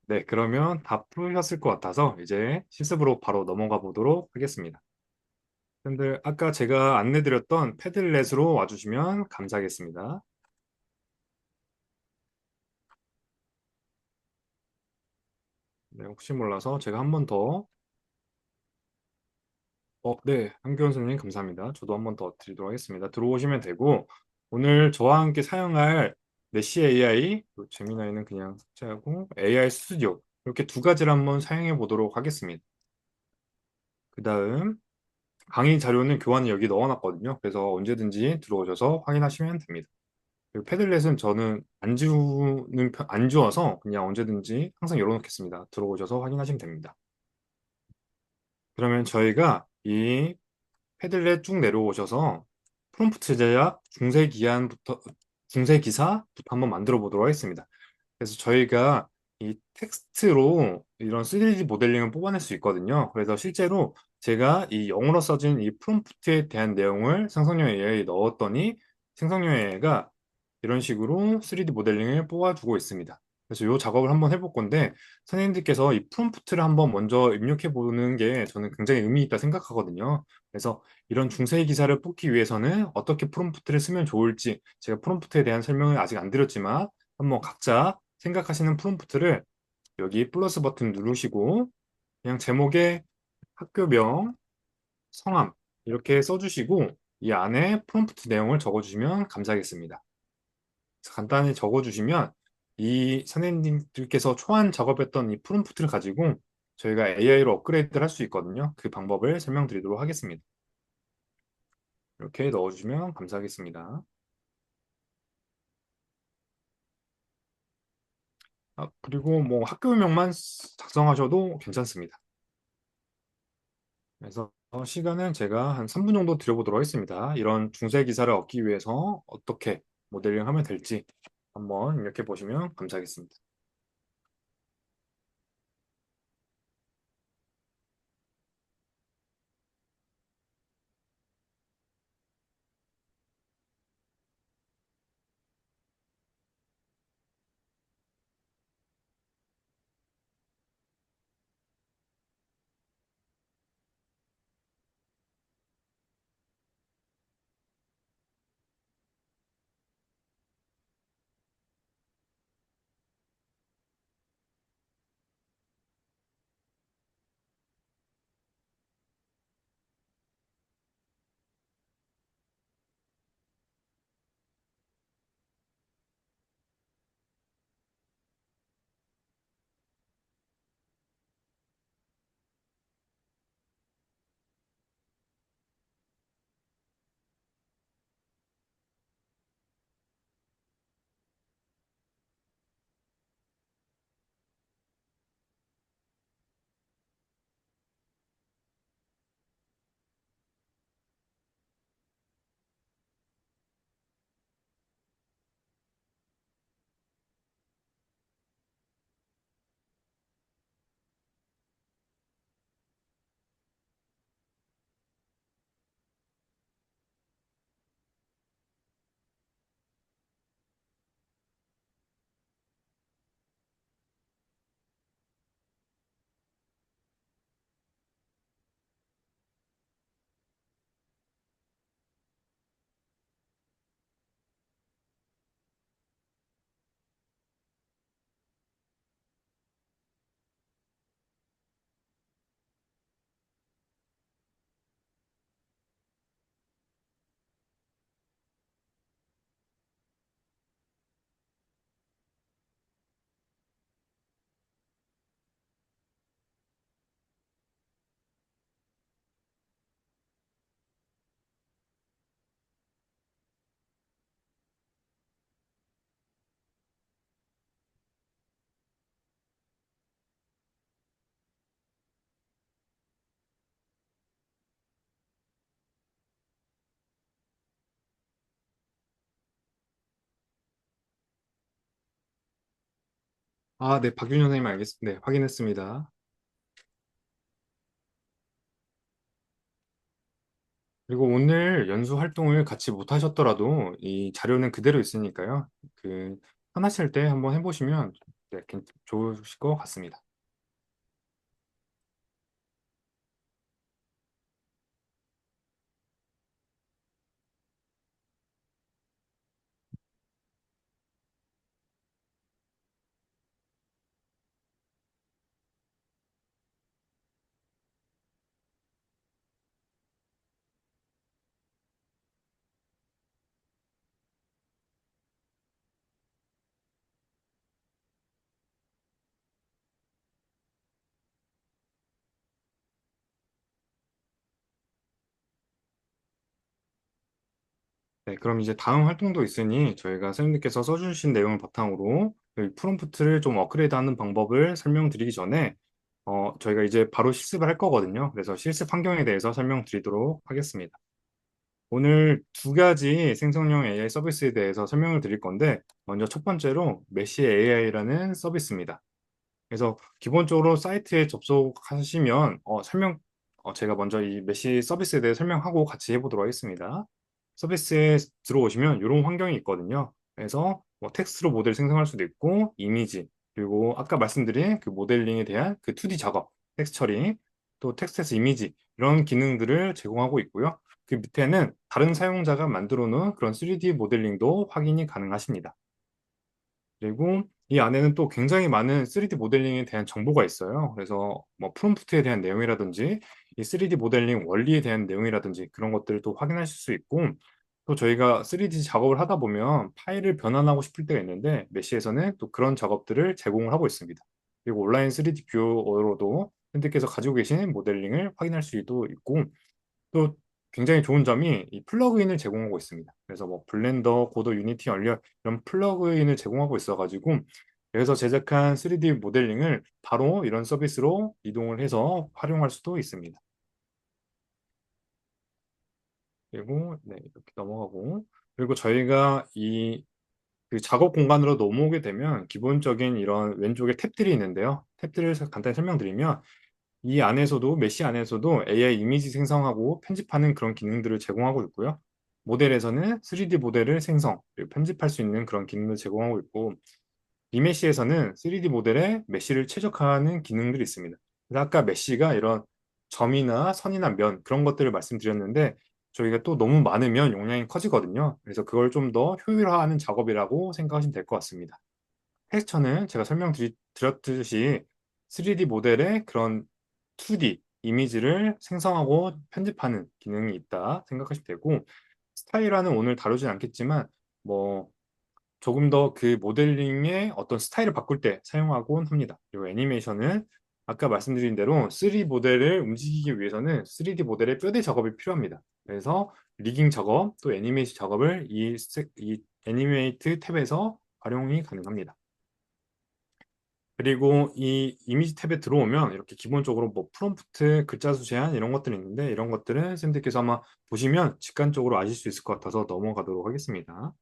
네, 그러면 다 푸셨을 것 같아서 이제 실습으로 바로 넘어가 보도록 하겠습니다. 근데 아까 제가 안내드렸던 패들렛으로 와주시면 감사하겠습니다. 네, 혹시 몰라서 제가 한 번 더, 네, 한교원 선생님 감사합니다. 저도 한 번 더 드리도록 하겠습니다. 들어오시면 되고, 오늘 저와 함께 사용할 메시 AI, 또 제미나이는 그냥 삭제하고, AI 스튜디오, 이렇게 두 가지를 한번 사용해 보도록 하겠습니다. 그 다음, 강의 자료는 교환이 여기 넣어놨거든요. 그래서 언제든지 들어오셔서 확인하시면 됩니다. 그리고 패들렛은 저는 안 주어서 그냥 언제든지 항상 열어놓겠습니다. 들어오셔서 확인하시면 됩니다. 그러면 저희가 이 패들렛 쭉 내려오셔서 프롬프트 제작 중세 기사부터 한번 만들어 보도록 하겠습니다. 그래서 저희가 이 텍스트로 이런 3D 모델링을 뽑아낼 수 있거든요. 그래서 실제로 제가 이 영어로 써진 이 프롬프트에 대한 내용을 생성형 AI에 넣었더니 생성형 AI가 이런 식으로 3D 모델링을 뽑아주고 있습니다. 그래서 이 작업을 한번 해볼 건데 선생님들께서 이 프롬프트를 한번 먼저 입력해 보는 게 저는 굉장히 의미 있다 생각하거든요. 그래서 이런 중세 기사를 뽑기 위해서는 어떻게 프롬프트를 쓰면 좋을지 제가 프롬프트에 대한 설명을 아직 안 드렸지만 한번 각자 생각하시는 프롬프트를 여기 플러스 버튼 누르시고 그냥 제목에 학교명, 성함 이렇게 써주시고 이 안에 프롬프트 내용을 적어주시면 감사하겠습니다. 간단히 적어주시면 이 선생님들께서 초안 작업했던 이 프롬프트를 가지고 저희가 AI로 업그레이드를 할 수 있거든요. 그 방법을 설명드리도록 하겠습니다. 이렇게 넣어주시면 감사하겠습니다. 그리고 뭐 학교명만 작성하셔도 괜찮습니다. 그래서 시간은 제가 한 3분 정도 드려보도록 하겠습니다. 이런 중세 기사를 얻기 위해서 어떻게 모델링 하면 될지 한번 이렇게 보시면 감사하겠습니다. 아, 네, 박윤현 선생님 알겠습니다. 네, 확인했습니다. 그리고 오늘 연수 활동을 같이 못 하셨더라도 이 자료는 그대로 있으니까요. 그 편하실 때 한번 해보시면 네, 좋으실 것 같습니다. 네, 그럼 이제 다음 활동도 있으니 저희가 선생님께서 써주신 내용을 바탕으로 이 프롬프트를 좀 업그레이드하는 방법을 설명드리기 전에 저희가 이제 바로 실습을 할 거거든요. 그래서 실습 환경에 대해서 설명드리도록 하겠습니다. 오늘 두 가지 생성형 AI 서비스에 대해서 설명을 드릴 건데 먼저 첫 번째로 메시 AI라는 서비스입니다. 그래서 기본적으로 사이트에 접속하시면 제가 먼저 이 메시 서비스에 대해 설명하고 같이 해보도록 하겠습니다. 서비스에 들어오시면 이런 환경이 있거든요. 그래서 뭐 텍스트로 모델 생성할 수도 있고 이미지 그리고 아까 말씀드린 그 모델링에 대한 그 2D 작업, 텍스처 처리, 또 텍스트에서 이미지 이런 기능들을 제공하고 있고요. 그 밑에는 다른 사용자가 만들어 놓은 그런 3D 모델링도 확인이 가능하십니다. 그리고 이 안에는 또 굉장히 많은 3D 모델링에 대한 정보가 있어요. 그래서 뭐 프롬프트에 대한 내용이라든지 이 3D 모델링 원리에 대한 내용이라든지 그런 것들을 또 확인하실 수 있고 또 저희가 3D 작업을 하다 보면 파일을 변환하고 싶을 때가 있는데 메시에서는 또 그런 작업들을 제공을 하고 있습니다. 그리고 온라인 3D 뷰어로도 선생님께서 가지고 계신 모델링을 확인할 수도 있고 또 굉장히 좋은 점이 이 플러그인을 제공하고 있습니다. 그래서 뭐 블렌더, 고도, 유니티, 얼리어 이런 플러그인을 제공하고 있어가지고 여기서 제작한 3D 모델링을 바로 이런 서비스로 이동을 해서 활용할 수도 있습니다. 그리고 네, 이렇게 넘어가고 그리고 저희가 이 그 작업 공간으로 넘어오게 되면 기본적인 이런 왼쪽에 탭들이 있는데요. 탭들을 간단히 설명드리면 이 안에서도 메시 안에서도 AI 이미지 생성하고 편집하는 그런 기능들을 제공하고 있고요. 모델에서는 3D 모델을 생성, 그리고 편집할 수 있는 그런 기능을 제공하고 있고 이메시에서는 3D 모델에 메시를 최적화하는 기능들이 있습니다. 그래서 아까 메시가 이런 점이나 선이나 면 그런 것들을 말씀드렸는데 저희가 또 너무 많으면 용량이 커지거든요. 그래서 그걸 좀 더 효율화하는 작업이라고 생각하시면 될 것 같습니다. 텍스처는 제가 설명드렸듯이 3D 모델의 그런 2D 이미지를 생성하고 편집하는 기능이 있다 생각하시면 되고 스타일화는 오늘 다루진 않겠지만 뭐 조금 더 그 모델링의 어떤 스타일을 바꿀 때 사용하곤 합니다. 그리고 애니메이션은 아까 말씀드린 대로 3D 모델을 움직이기 위해서는 3D 모델의 뼈대 작업이 필요합니다. 그래서 리깅 작업 또 애니메이션 작업을 이 애니메이트 탭에서 활용이 가능합니다. 그리고 이 이미지 탭에 들어오면 이렇게 기본적으로 뭐 프롬프트, 글자 수 제한 이런 것들이 있는데 이런 것들은 쌤들께서 아마 보시면 직관적으로 아실 수 있을 것 같아서 넘어가도록 하겠습니다.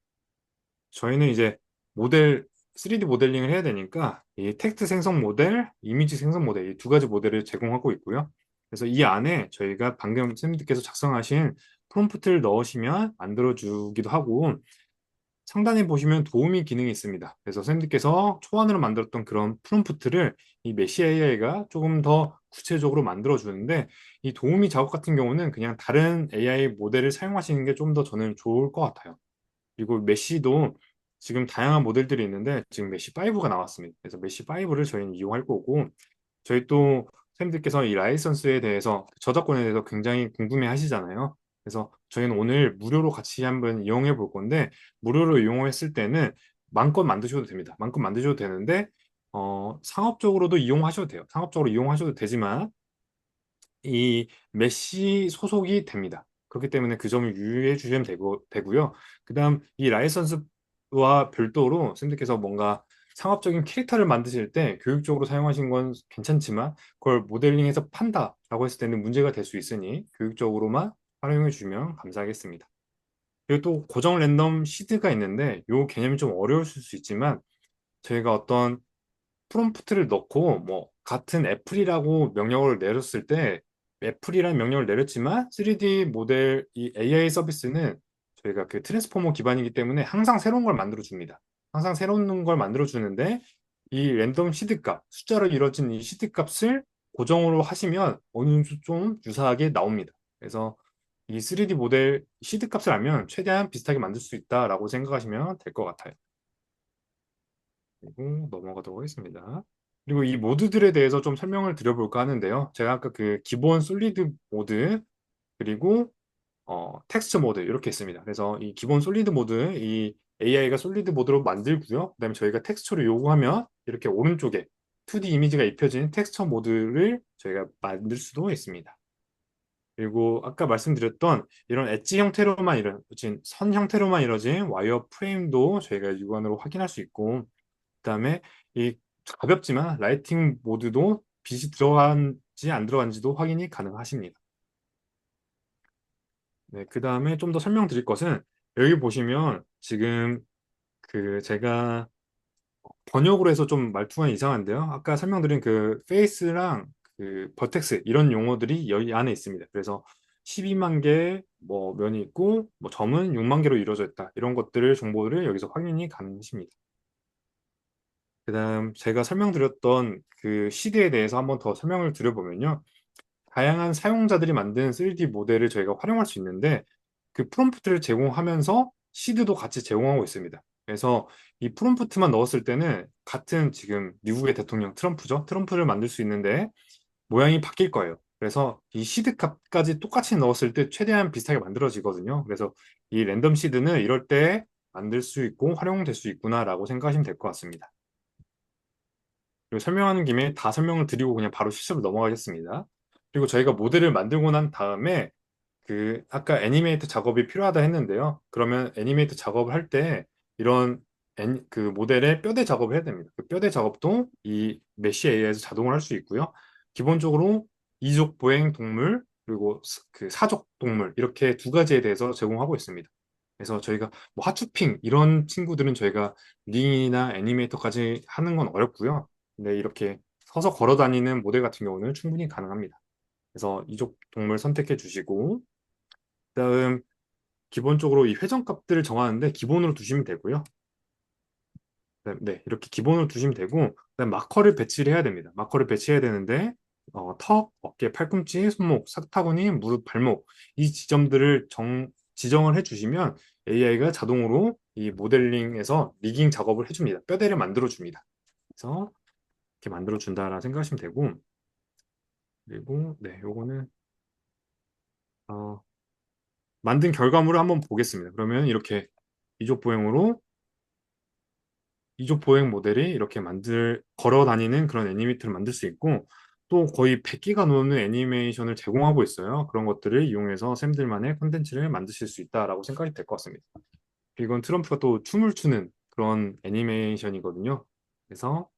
저희는 이제 모델 3D 모델링을 해야 되니까 이 텍스트 생성 모델, 이미지 생성 모델 이 두 가지 모델을 제공하고 있고요. 그래서 이 안에 저희가 방금 쌤들께서 작성하신 프롬프트를 넣으시면 만들어주기도 하고 상단에 보시면 도우미 기능이 있습니다. 그래서 선생님께서 초안으로 만들었던 그런 프롬프트를 이 메시 AI가 조금 더 구체적으로 만들어 주는데 이 도우미 작업 같은 경우는 그냥 다른 AI 모델을 사용하시는 게 좀 더 저는 좋을 것 같아요. 그리고 메시도 지금 다양한 모델들이 있는데 지금 메시 5가 나왔습니다. 그래서 메시 5를 저희는 이용할 거고 저희 또 선생님들께서 이 라이선스에 대해서 저작권에 대해서 굉장히 궁금해 하시잖아요. 그래서 저희는 오늘 무료로 같이 한번 이용해 볼 건데 무료로 이용했을 때는 마음껏 만드셔도 됩니다. 마음껏 만드셔도 되는데 상업적으로도 이용하셔도 돼요. 상업적으로 이용하셔도 되지만 이 메시 소속이 됩니다. 그렇기 때문에 그 점을 유의해 주시면 되고요. 그다음 이 라이선스와 별도로 선생님께서 뭔가 상업적인 캐릭터를 만드실 때 교육적으로 사용하신 건 괜찮지만 그걸 모델링해서 판다라고 했을 때는 문제가 될 수 있으니 교육적으로만 활용해 주시면 감사하겠습니다. 그리고 또 고정 랜덤 시드가 있는데 이 개념이 좀 어려우실 수 있지만 저희가 어떤 프롬프트를 넣고 뭐 같은 애플이라고 명령어를 내렸을 때 애플이라는 명령을 내렸지만 3D 모델 이 AI 서비스는 저희가 그 트랜스포머 기반이기 때문에 항상 새로운 걸 만들어 줍니다. 항상 새로운 걸 만들어 주는데 이 랜덤 시드 값, 숫자로 이루어진 이 시드 값을 고정으로 하시면 어느 정도 좀 유사하게 나옵니다. 그래서 이 3D 모델 시드 값을 알면 최대한 비슷하게 만들 수 있다라고 생각하시면 될 것 같아요. 그리고 넘어가도록 하겠습니다. 그리고 이 모드들에 대해서 좀 설명을 드려볼까 하는데요. 제가 아까 그 기본 솔리드 모드 그리고 텍스처 모드 이렇게 있습니다. 그래서 이 기본 솔리드 모드 이 AI가 솔리드 모드로 만들고요. 그다음에 저희가 텍스처를 요구하면 이렇게 오른쪽에 2D 이미지가 입혀진 텍스처 모드를 저희가 만들 수도 있습니다. 그리고 아까 말씀드렸던 이런 엣지 형태로만 이루어진 선 형태로만 이루어진 와이어 프레임도 저희가 육안으로 확인할 수 있고 그다음에 이 가볍지만 라이팅 모드도 빛이 들어간지 안 들어간지도 확인이 가능하십니다. 네, 그다음에 좀 더 설명드릴 것은 여기 보시면 지금 그 제가 번역으로 해서 좀 말투가 이상한데요. 아까 설명드린 그 페이스랑 그 버텍스 이런 용어들이 여기 안에 있습니다. 그래서 12만 개 뭐 면이 있고 뭐 점은 6만 개로 이루어져 있다. 이런 것들을 정보를 여기서 확인이 가능하십니다. 그다음 제가 설명드렸던 그 시드에 대해서 한번 더 설명을 드려보면요. 다양한 사용자들이 만든 3D 모델을 저희가 활용할 수 있는데 그 프롬프트를 제공하면서 시드도 같이 제공하고 있습니다. 그래서 이 프롬프트만 넣었을 때는 같은 지금 미국의 대통령 트럼프죠. 트럼프를 만들 수 있는데 모양이 바뀔 거예요. 그래서 이 시드 값까지 똑같이 넣었을 때 최대한 비슷하게 만들어지거든요. 그래서 이 랜덤 시드는 이럴 때 만들 수 있고 활용될 수 있구나라고 생각하시면 될 것 같습니다. 그리고 설명하는 김에 다 설명을 드리고 그냥 바로 실습을 넘어가겠습니다. 그리고 저희가 모델을 만들고 난 다음에 그 아까 애니메이터 작업이 필요하다 했는데요. 그러면 애니메이터 작업을 할 때 이런 그 모델의 뼈대 작업을 해야 됩니다. 그 뼈대 작업도 이 메쉬 AI에서 자동으로 할 수 있고요. 기본적으로 이족 보행 동물 그리고 그 사족 동물 이렇게 두 가지에 대해서 제공하고 있습니다. 그래서 저희가 뭐 하츄핑 이런 친구들은 저희가 링이나 애니메이터까지 하는 건 어렵고요. 근데 이렇게 서서 걸어 다니는 모델 같은 경우는 충분히 가능합니다. 그래서 이족 동물 선택해 주시고 그다음 기본적으로 이 회전값들을 정하는데 기본으로 두시면 되고요. 네, 이렇게 기본으로 두시면 되고 그다음 마커를 배치를 해야 됩니다. 마커를 배치해야 되는데 턱, 어깨, 팔꿈치, 손목, 사타구니, 무릎, 발목 이 지점들을 지정을 해주시면 AI가 자동으로 이 모델링에서 리깅 작업을 해줍니다. 뼈대를 만들어 줍니다. 그래서 이렇게 만들어 준다라 생각하시면 되고 그리고 네, 요거는 어, 만든 결과물을 한번 보겠습니다. 그러면 이렇게 이족 보행으로 이족 보행 모델이 이렇게 걸어 다니는 그런 애니메이터를 만들 수 있고 또 거의 100기가 넘는 애니메이션을 제공하고 있어요. 그런 것들을 이용해서 쌤들만의 콘텐츠를 만드실 수 있다라고 생각이 될 것 같습니다. 이건 트럼프가 또 춤을 추는 그런 애니메이션이거든요. 그래서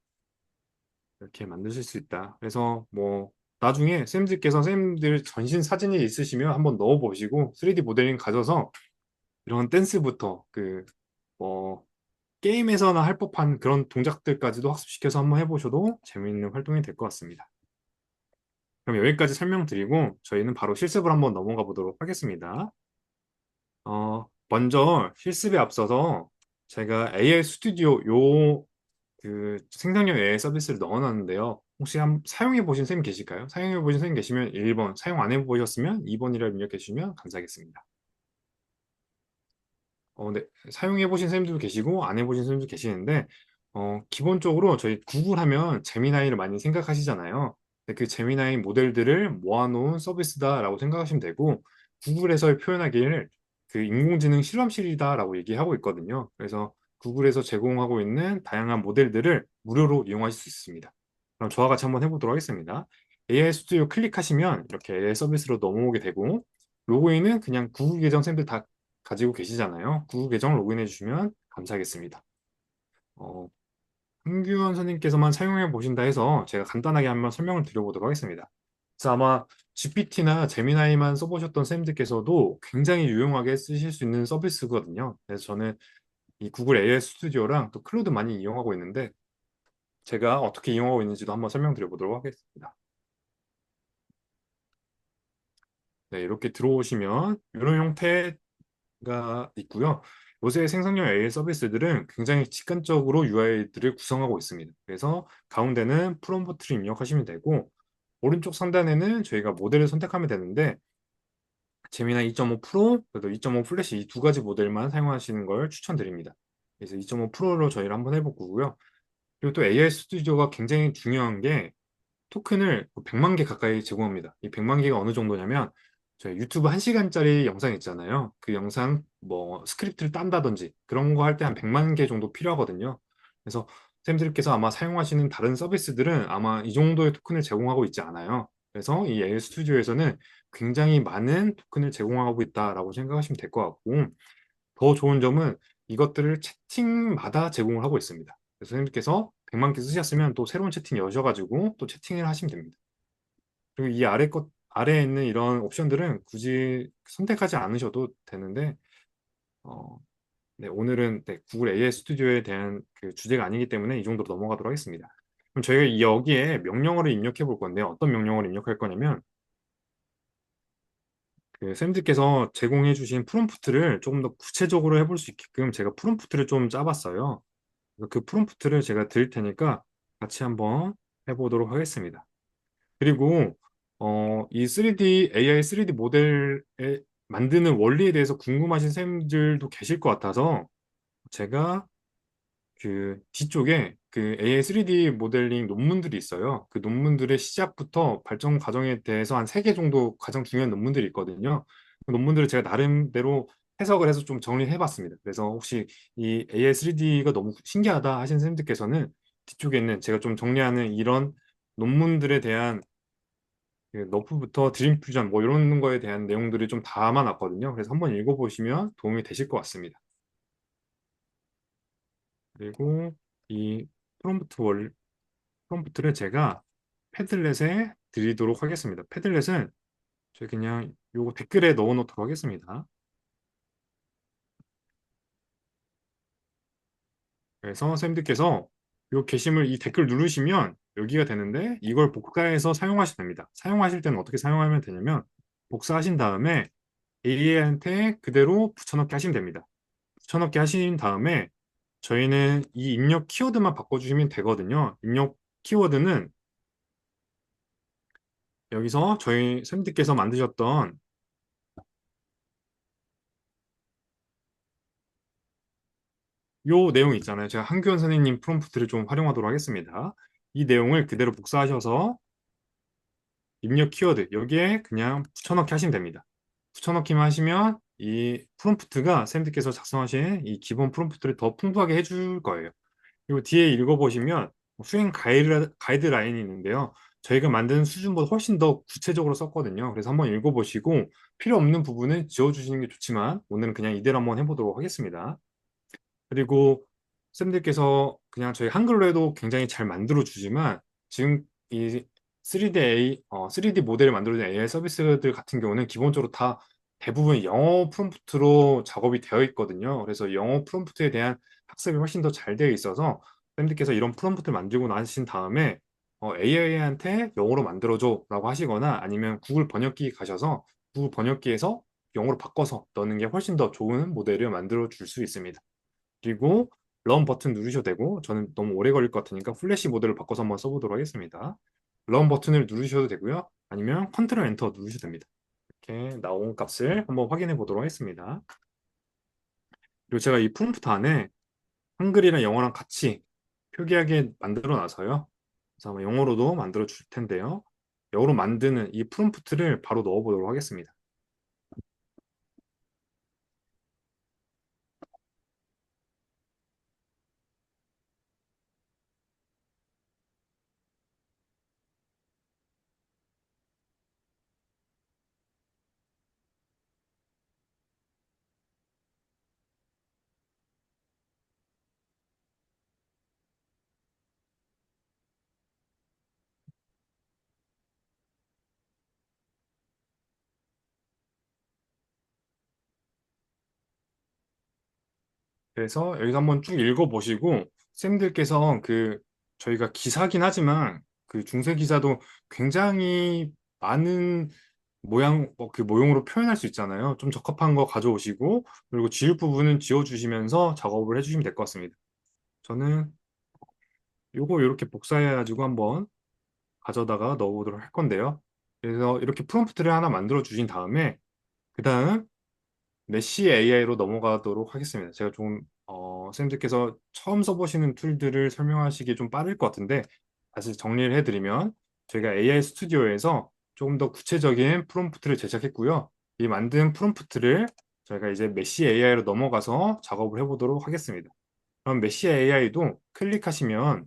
이렇게 만드실 수 있다. 그래서 뭐 나중에 쌤들께서 쌤들 전신 사진이 있으시면 한번 넣어보시고 3D 모델링 가져서 이런 댄스부터 뭐 게임에서나 할 법한 그런 동작들까지도 학습시켜서 한번 해보셔도 재미있는 활동이 될 것 같습니다. 그럼 여기까지 설명드리고 저희는 바로 실습을 한번 넘어가 보도록 하겠습니다. 먼저 실습에 앞서서 제가 AI 스튜디오 그 생성형 AI 서비스를 넣어놨는데요. 혹시 사용해 보신 쌤 계실까요? 사용해 보신 쌤 계시면 1번, 사용 안 해보셨으면 2번이라 입력해 주시면 감사하겠습니다. 네. 사용해보신 선생님도 계시고 안 해보신 선생님도 계시는데 기본적으로 저희 구글 하면 제미나이를 많이 생각하시잖아요. 근데 그 제미나이 모델들을 모아놓은 서비스다라고 생각하시면 되고 구글에서 표현하기를 그 인공지능 실험실이다라고 얘기하고 있거든요. 그래서 구글에서 제공하고 있는 다양한 모델들을 무료로 이용하실 수 있습니다. 그럼 저와 같이 한번 해보도록 하겠습니다. AI 스튜디오 클릭하시면 이렇게 AI 서비스로 넘어오게 되고 로그인은 그냥 구글 계정 쌤들 다 가지고 계시잖아요. 구글 계정 로그인해 주시면 감사하겠습니다. 어, 한규원 선생님께서만 사용해 보신다 해서 제가 간단하게 한번 설명을 드려보도록 하겠습니다. 그래서 아마 GPT나 제미나이만 써보셨던 쌤들께서도 굉장히 유용하게 쓰실 수 있는 서비스거든요. 그래서 저는 이 구글 AI 스튜디오랑 또 클로드 많이 이용하고 있는데 제가 어떻게 이용하고 있는지도 한번 설명드려 보도록 하겠습니다. 네, 이렇게 들어오시면 이런 형태가 있고요. 요새 생성형 AI 서비스들은 굉장히 직관적으로 UI들을 구성하고 있습니다. 그래서 가운데는 프롬프트를 입력하시면 되고 오른쪽 상단에는 저희가 모델을 선택하면 되는데 제미나이 2.5 프로, 그리고 2.5 플래시 이 두 가지 모델만 사용하시는 걸 추천드립니다. 그래서 2.5 프로로 저희를 한번 해보고요. 그리고 또 AI 스튜디오가 굉장히 중요한 게 토큰을 100만 개 가까이 제공합니다. 이 100만 개가 어느 정도냐면 저희 유튜브 1시간짜리 영상 있잖아요. 그 영상 뭐 스크립트를 딴다든지 그런 거 할 때 한 100만 개 정도 필요하거든요. 그래서 쌤들께서 아마 사용하시는 다른 서비스들은 아마 이 정도의 토큰을 제공하고 있지 않아요. 그래서 이 AI 스튜디오에서는 굉장히 많은 토큰을 제공하고 있다라고 생각하시면 될 것 같고 더 좋은 점은 이것들을 채팅마다 제공을 하고 있습니다. 그래서 선생님께서 100만 개 쓰셨으면 또 새로운 채팅 여셔가지고 또 채팅을 하시면 됩니다. 그리고 이 아래에 있는 이런 옵션들은 굳이 선택하지 않으셔도 되는데, 어, 네, 오늘은 네, 구글 AI 스튜디오에 대한 그 주제가 아니기 때문에 이 정도로 넘어가도록 하겠습니다. 그럼 저희가 여기에 명령어를 입력해 볼 건데요. 어떤 명령어를 입력할 거냐면, 그 쌤들께서 제공해 주신 프롬프트를 조금 더 구체적으로 해볼 수 있게끔 제가 프롬프트를 좀 짜봤어요. 그 프롬프트를 제가 드릴 테니까 같이 한번 해보도록 하겠습니다. 그리고 이 3D AI 3D 모델에 만드는 원리에 대해서 궁금하신 쌤들도 계실 것 같아서 제가 그 뒤쪽에 그 AI 3D 모델링 논문들이 있어요. 그 논문들의 시작부터 발전 과정에 대해서 한 세 개 정도 가장 중요한 논문들이 있거든요. 그 논문들을 제가 나름대로 해석을 해서 좀 정리해 봤습니다. 그래서 혹시 이 AI 3D가 너무 신기하다 하신 선생님들께서는 뒤쪽에 있는 제가 좀 정리하는 이런 논문들에 대한 그 너프부터 드림 퓨전 뭐 이런 거에 대한 내용들이 좀 담아놨거든요. 그래서 한번 읽어보시면 도움이 되실 것 같습니다. 그리고 이 프롬프트 프롬프트를 제가 패들렛에 드리도록 하겠습니다. 패들렛은 저희 그냥 요거 댓글에 넣어 놓도록 하겠습니다. 그래서 선생님들께서 요 게시물 이 댓글 누르시면 여기가 되는데 이걸 복사해서 사용하시면 됩니다. 사용하실 때는 어떻게 사용하면 되냐면 복사하신 다음에 AI한테 그대로 붙여넣기 하시면 됩니다. 붙여넣기 하신 다음에 저희는 이 입력 키워드만 바꿔주시면 되거든요. 입력 키워드는 여기서 저희 선생님들께서 만드셨던 요 내용 있잖아요. 제가 한규현 선생님 프롬프트를 좀 활용하도록 하겠습니다. 이 내용을 그대로 복사하셔서 입력 키워드 여기에 그냥 붙여넣기 하시면 됩니다. 붙여넣기만 하시면 이 프롬프트가 선생님들께서 작성하신 이 기본 프롬프트를 더 풍부하게 해줄 거예요. 그리고 뒤에 읽어보시면 수행 가이드라인이 있는데요. 저희가 만든 수준보다 훨씬 더 구체적으로 썼거든요. 그래서 한번 읽어보시고 필요 없는 부분은 지워주시는 게 좋지만 오늘은 그냥 이대로 한번 해보도록 하겠습니다. 그리고 쌤들께서 그냥 저희 한글로 해도 굉장히 잘 만들어 주지만 지금 이 3D 모델을 만들어준 AI 서비스들 같은 경우는 기본적으로 다 대부분 영어 프롬프트로 작업이 되어 있거든요. 그래서 영어 프롬프트에 대한 학습이 훨씬 더 잘 되어 있어서 쌤들께서 이런 프롬프트를 만들고 나신 다음에 AI한테 영어로 만들어줘라고 하시거나 아니면 구글 번역기 가셔서 구글 번역기에서 영어로 바꿔서 넣는 게 훨씬 더 좋은 모델을 만들어 줄 수 있습니다. 그리고 런 버튼 누르셔도 되고 저는 너무 오래 걸릴 것 같으니까 플래시 모드를 바꿔서 한번 써보도록 하겠습니다. 런 버튼을 누르셔도 되고요. 아니면 컨트롤 엔터 누르셔도 됩니다. 이렇게 나온 값을 한번 확인해 보도록 하겠습니다. 그리고 제가 이 프롬프트 안에 한글이랑 영어랑 같이 표기하게 만들어 놔서요. 그래서 아마 영어로도 만들어 줄 텐데요. 영어로 만드는 이 프롬프트를 바로 넣어 보도록 하겠습니다. 그래서 여기서 한번 쭉 읽어 보시고 쌤들께서 그 저희가 기사긴 하지만 그 중세 기사도 굉장히 많은 그 모형으로 표현할 수 있잖아요. 좀 적합한 거 가져오시고 그리고 지울 부분은 지워주시면서 작업을 해주시면 될 것 같습니다. 저는 요거 이렇게 복사해가지고 한번 가져다가 넣어보도록 할 건데요. 그래서 이렇게 프롬프트를 하나 만들어 주신 다음에 그 다음 메시 AI로 넘어가도록 하겠습니다. 제가 좀 선생님들께서 처음 써보시는 툴들을 설명하시기 좀 빠를 것 같은데 다시 정리를 해드리면 저희가 AI 스튜디오에서 조금 더 구체적인 프롬프트를 제작했고요. 이 만든 프롬프트를 저희가 이제 메시 AI로 넘어가서 작업을 해보도록 하겠습니다. 그럼 메시 AI도 클릭하시면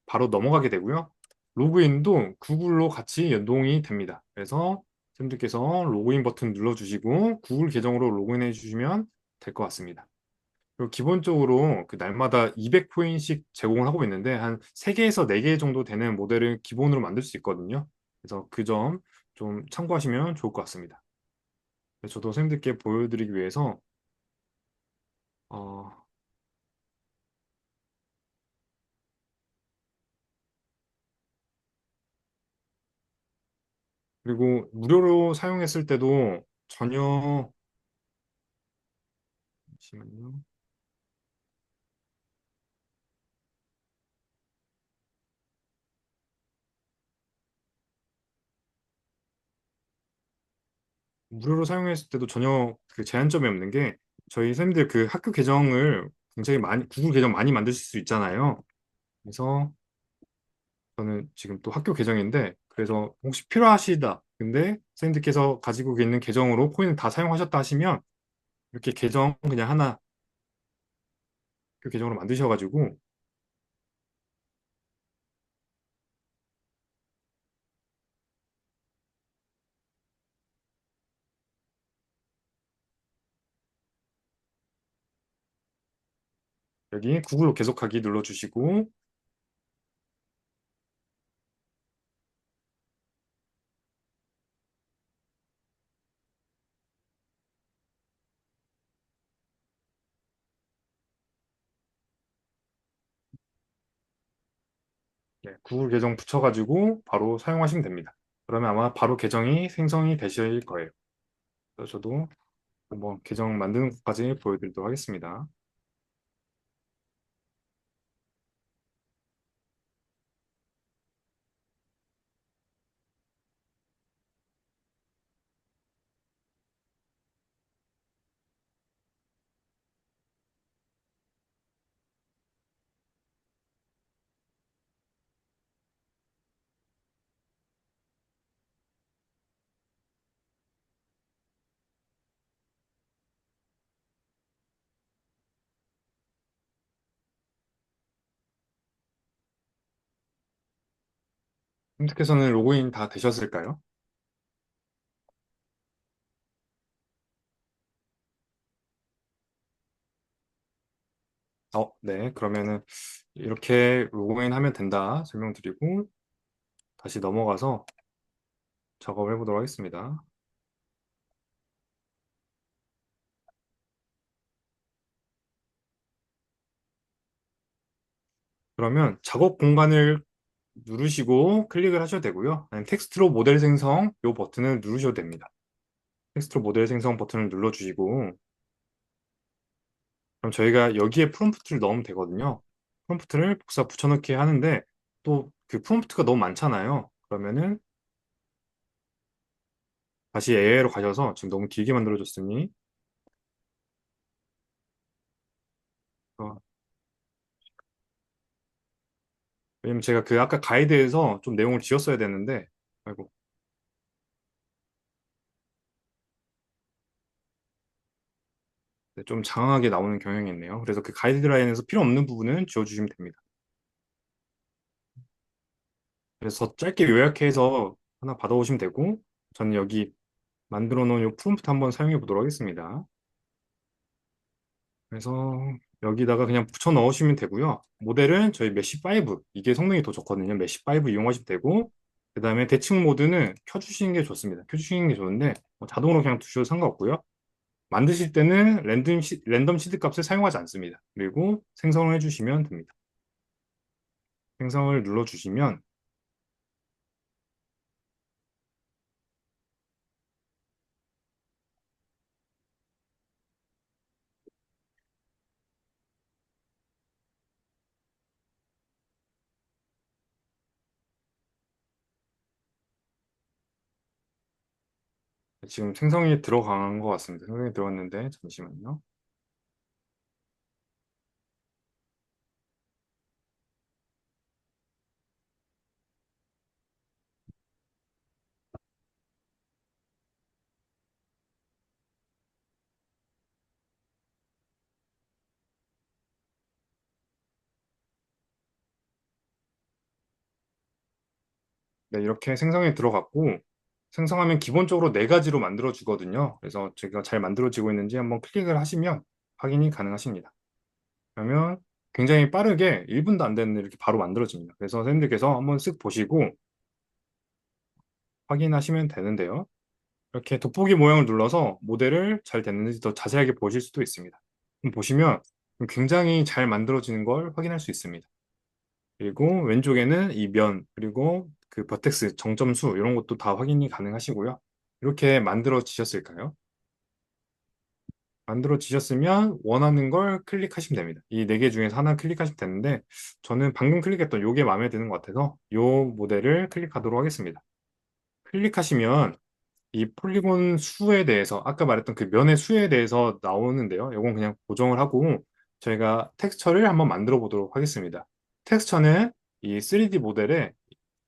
바로 넘어가게 되고요. 로그인도 구글로 같이 연동이 됩니다. 그래서 선생님들께서 로그인 버튼 눌러주시고 구글 계정으로 로그인해 주시면 될 것 같습니다. 그리고 기본적으로 그 날마다 200포인트씩 제공을 하고 있는데 한 3개에서 4개 정도 되는 모델을 기본으로 만들 수 있거든요. 그래서 그 점 좀 참고하시면 좋을 것 같습니다. 저도 선생님들께 보여드리기 위해서 어, 그리고 무료로 사용했을 때도 전혀 잠시만요. 무료로 사용했을 때도 전혀 그 제한점이 없는 게 저희 선생님들 그 학교 계정을 굉장히 많이 구글 계정 많이 만드실 수 있잖아요. 그래서 저는 지금 또 학교 계정인데 그래서 혹시 필요하시다. 근데 선생님들께서 가지고 있는 계정으로 코인을 다 사용하셨다 하시면 이렇게 계정 그냥 하나 학교 계정으로 만드셔가지고 여기 구글로 계속하기 눌러주시고 네, 구글 계정 붙여가지고 바로 사용하시면 됩니다. 그러면 아마 바로 계정이 생성이 되실 거예요. 그래서 저도 한번 계정 만드는 것까지 보여드리도록 하겠습니다. 선생님께서는 로그인 다 되셨을까요? 네. 그러면은 이렇게 로그인 하면 된다 설명드리고 다시 넘어가서 작업을 해보도록 하겠습니다. 그러면 작업 공간을 누르시고 클릭을 하셔도 되고요. 아니면 텍스트로 모델 생성 이 버튼을 누르셔도 됩니다. 텍스트로 모델 생성 버튼을 눌러주시고 그럼 저희가 여기에 프롬프트를 넣으면 되거든요. 프롬프트를 복사 붙여넣기 하는데 또 그 프롬프트가 너무 많잖아요. 그러면은 다시 AI로 가셔서 지금 너무 길게 만들어줬으니 어, 왜냐면 제가 그 아까 가이드에서 좀 내용을 지웠어야 되는데 아이고 네, 좀 장황하게 나오는 경향이 있네요. 그래서 그 가이드라인에서 필요 없는 부분은 지워주시면 됩니다. 그래서 짧게 요약해서 하나 받아오시면 되고 저는 여기 만들어 놓은 이 프롬프트 한번 사용해 보도록 하겠습니다. 그래서 여기다가 그냥 붙여 넣으시면 되고요. 모델은 저희 메시5 이게 성능이 더 좋거든요. 메시5 이용하시면 되고 그 다음에 대칭 모드는 켜주시는 게 좋습니다. 켜주시는 게 좋은데 자동으로 그냥 두셔도 상관없고요. 만드실 때는 랜덤 시드 값을 사용하지 않습니다. 그리고 생성을 해주시면 됩니다. 생성을 눌러주시면 지금 생성이 들어간 것 같습니다. 생성이 들어갔는데 잠시만요. 네, 이렇게 생성이 들어갔고 생성하면 기본적으로 네 가지로 만들어 주거든요. 그래서 제가 잘 만들어지고 있는지 한번 클릭을 하시면 확인이 가능하십니다. 그러면 굉장히 빠르게 1분도 안 되는데 이렇게 바로 만들어집니다. 그래서 선생님들께서 한번 쓱 보시고 확인하시면 되는데요. 이렇게 돋보기 모양을 눌러서 모델을 잘 됐는지 더 자세하게 보실 수도 있습니다. 보시면 굉장히 잘 만들어지는 걸 확인할 수 있습니다. 그리고 왼쪽에는 이 면, 그리고 그 버텍스, 정점수 이런 것도 다 확인이 가능하시고요. 이렇게 만들어지셨을까요? 만들어지셨으면 원하는 걸 클릭하시면 됩니다. 이 네 개 중에서 하나 클릭하시면 되는데 저는 방금 클릭했던 이게 마음에 드는 것 같아서 이 모델을 클릭하도록 하겠습니다. 클릭하시면 이 폴리곤 수에 대해서 아까 말했던 그 면의 수에 대해서 나오는데요. 이건 그냥 고정을 하고 저희가 텍스처를 한번 만들어 보도록 하겠습니다. 텍스처는 이 3D 모델에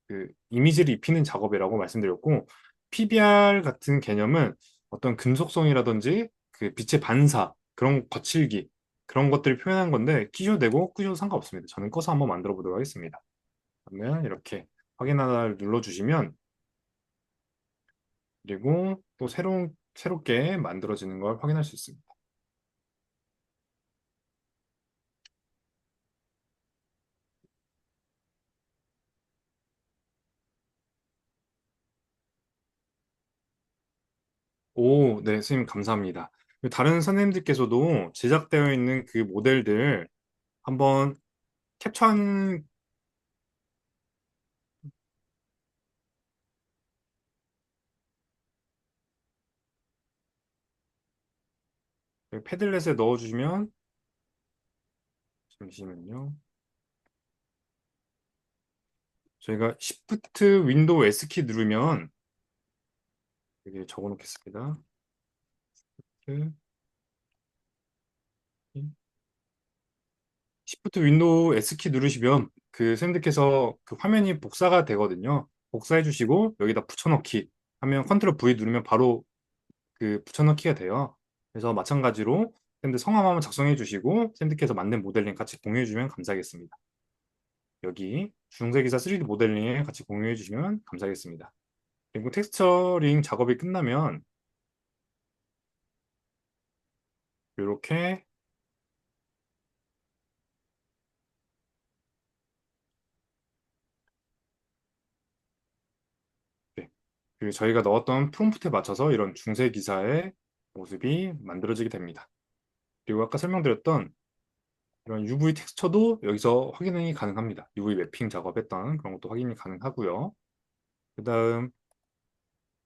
그 이미지를 입히는 작업이라고 말씀드렸고 PBR 같은 개념은 어떤 금속성이라든지 그 빛의 반사 그런 거칠기 그런 것들을 표현한 건데 키셔도 되고 끄셔도 상관없습니다. 저는 꺼서 한번 만들어 보도록 하겠습니다. 그러면 이렇게 확인 하나를 눌러주시면 그리고 또 새롭게 만들어지는 걸 확인할 수 있습니다. 오, 네, 선생님 감사합니다. 다른 선생님들께서도 제작되어 있는 그 모델들 한번 캡처한 패들렛에 넣어주시면 잠시만요. 저희가 Shift 윈도우 S키 누르면 여기 적어 놓겠습니다. Shift 윈도우 S키 누르시면 그 샌드께서 그 화면이 복사가 되거든요. 복사해 주시고 여기다 붙여넣기 하면 컨트롤 V 누르면 바로 그 붙여넣기가 돼요. 그래서 마찬가지로 샌드 성함 한번 작성해 주시고 샌드께서 만든 모델링 같이 공유해 주면 감사하겠습니다. 여기 중세기사 3D 모델링에 같이 공유해 주시면 감사하겠습니다. 그리고 텍스처링 작업이 끝나면 이렇게 네. 그 저희가 넣었던 프롬프트에 맞춰서 이런 중세 기사의 모습이 만들어지게 됩니다. 그리고 아까 설명드렸던 이런 UV 텍스처도 여기서 확인이 가능합니다. UV 매핑 작업했던 그런 것도 확인이 가능하고요. 그 다음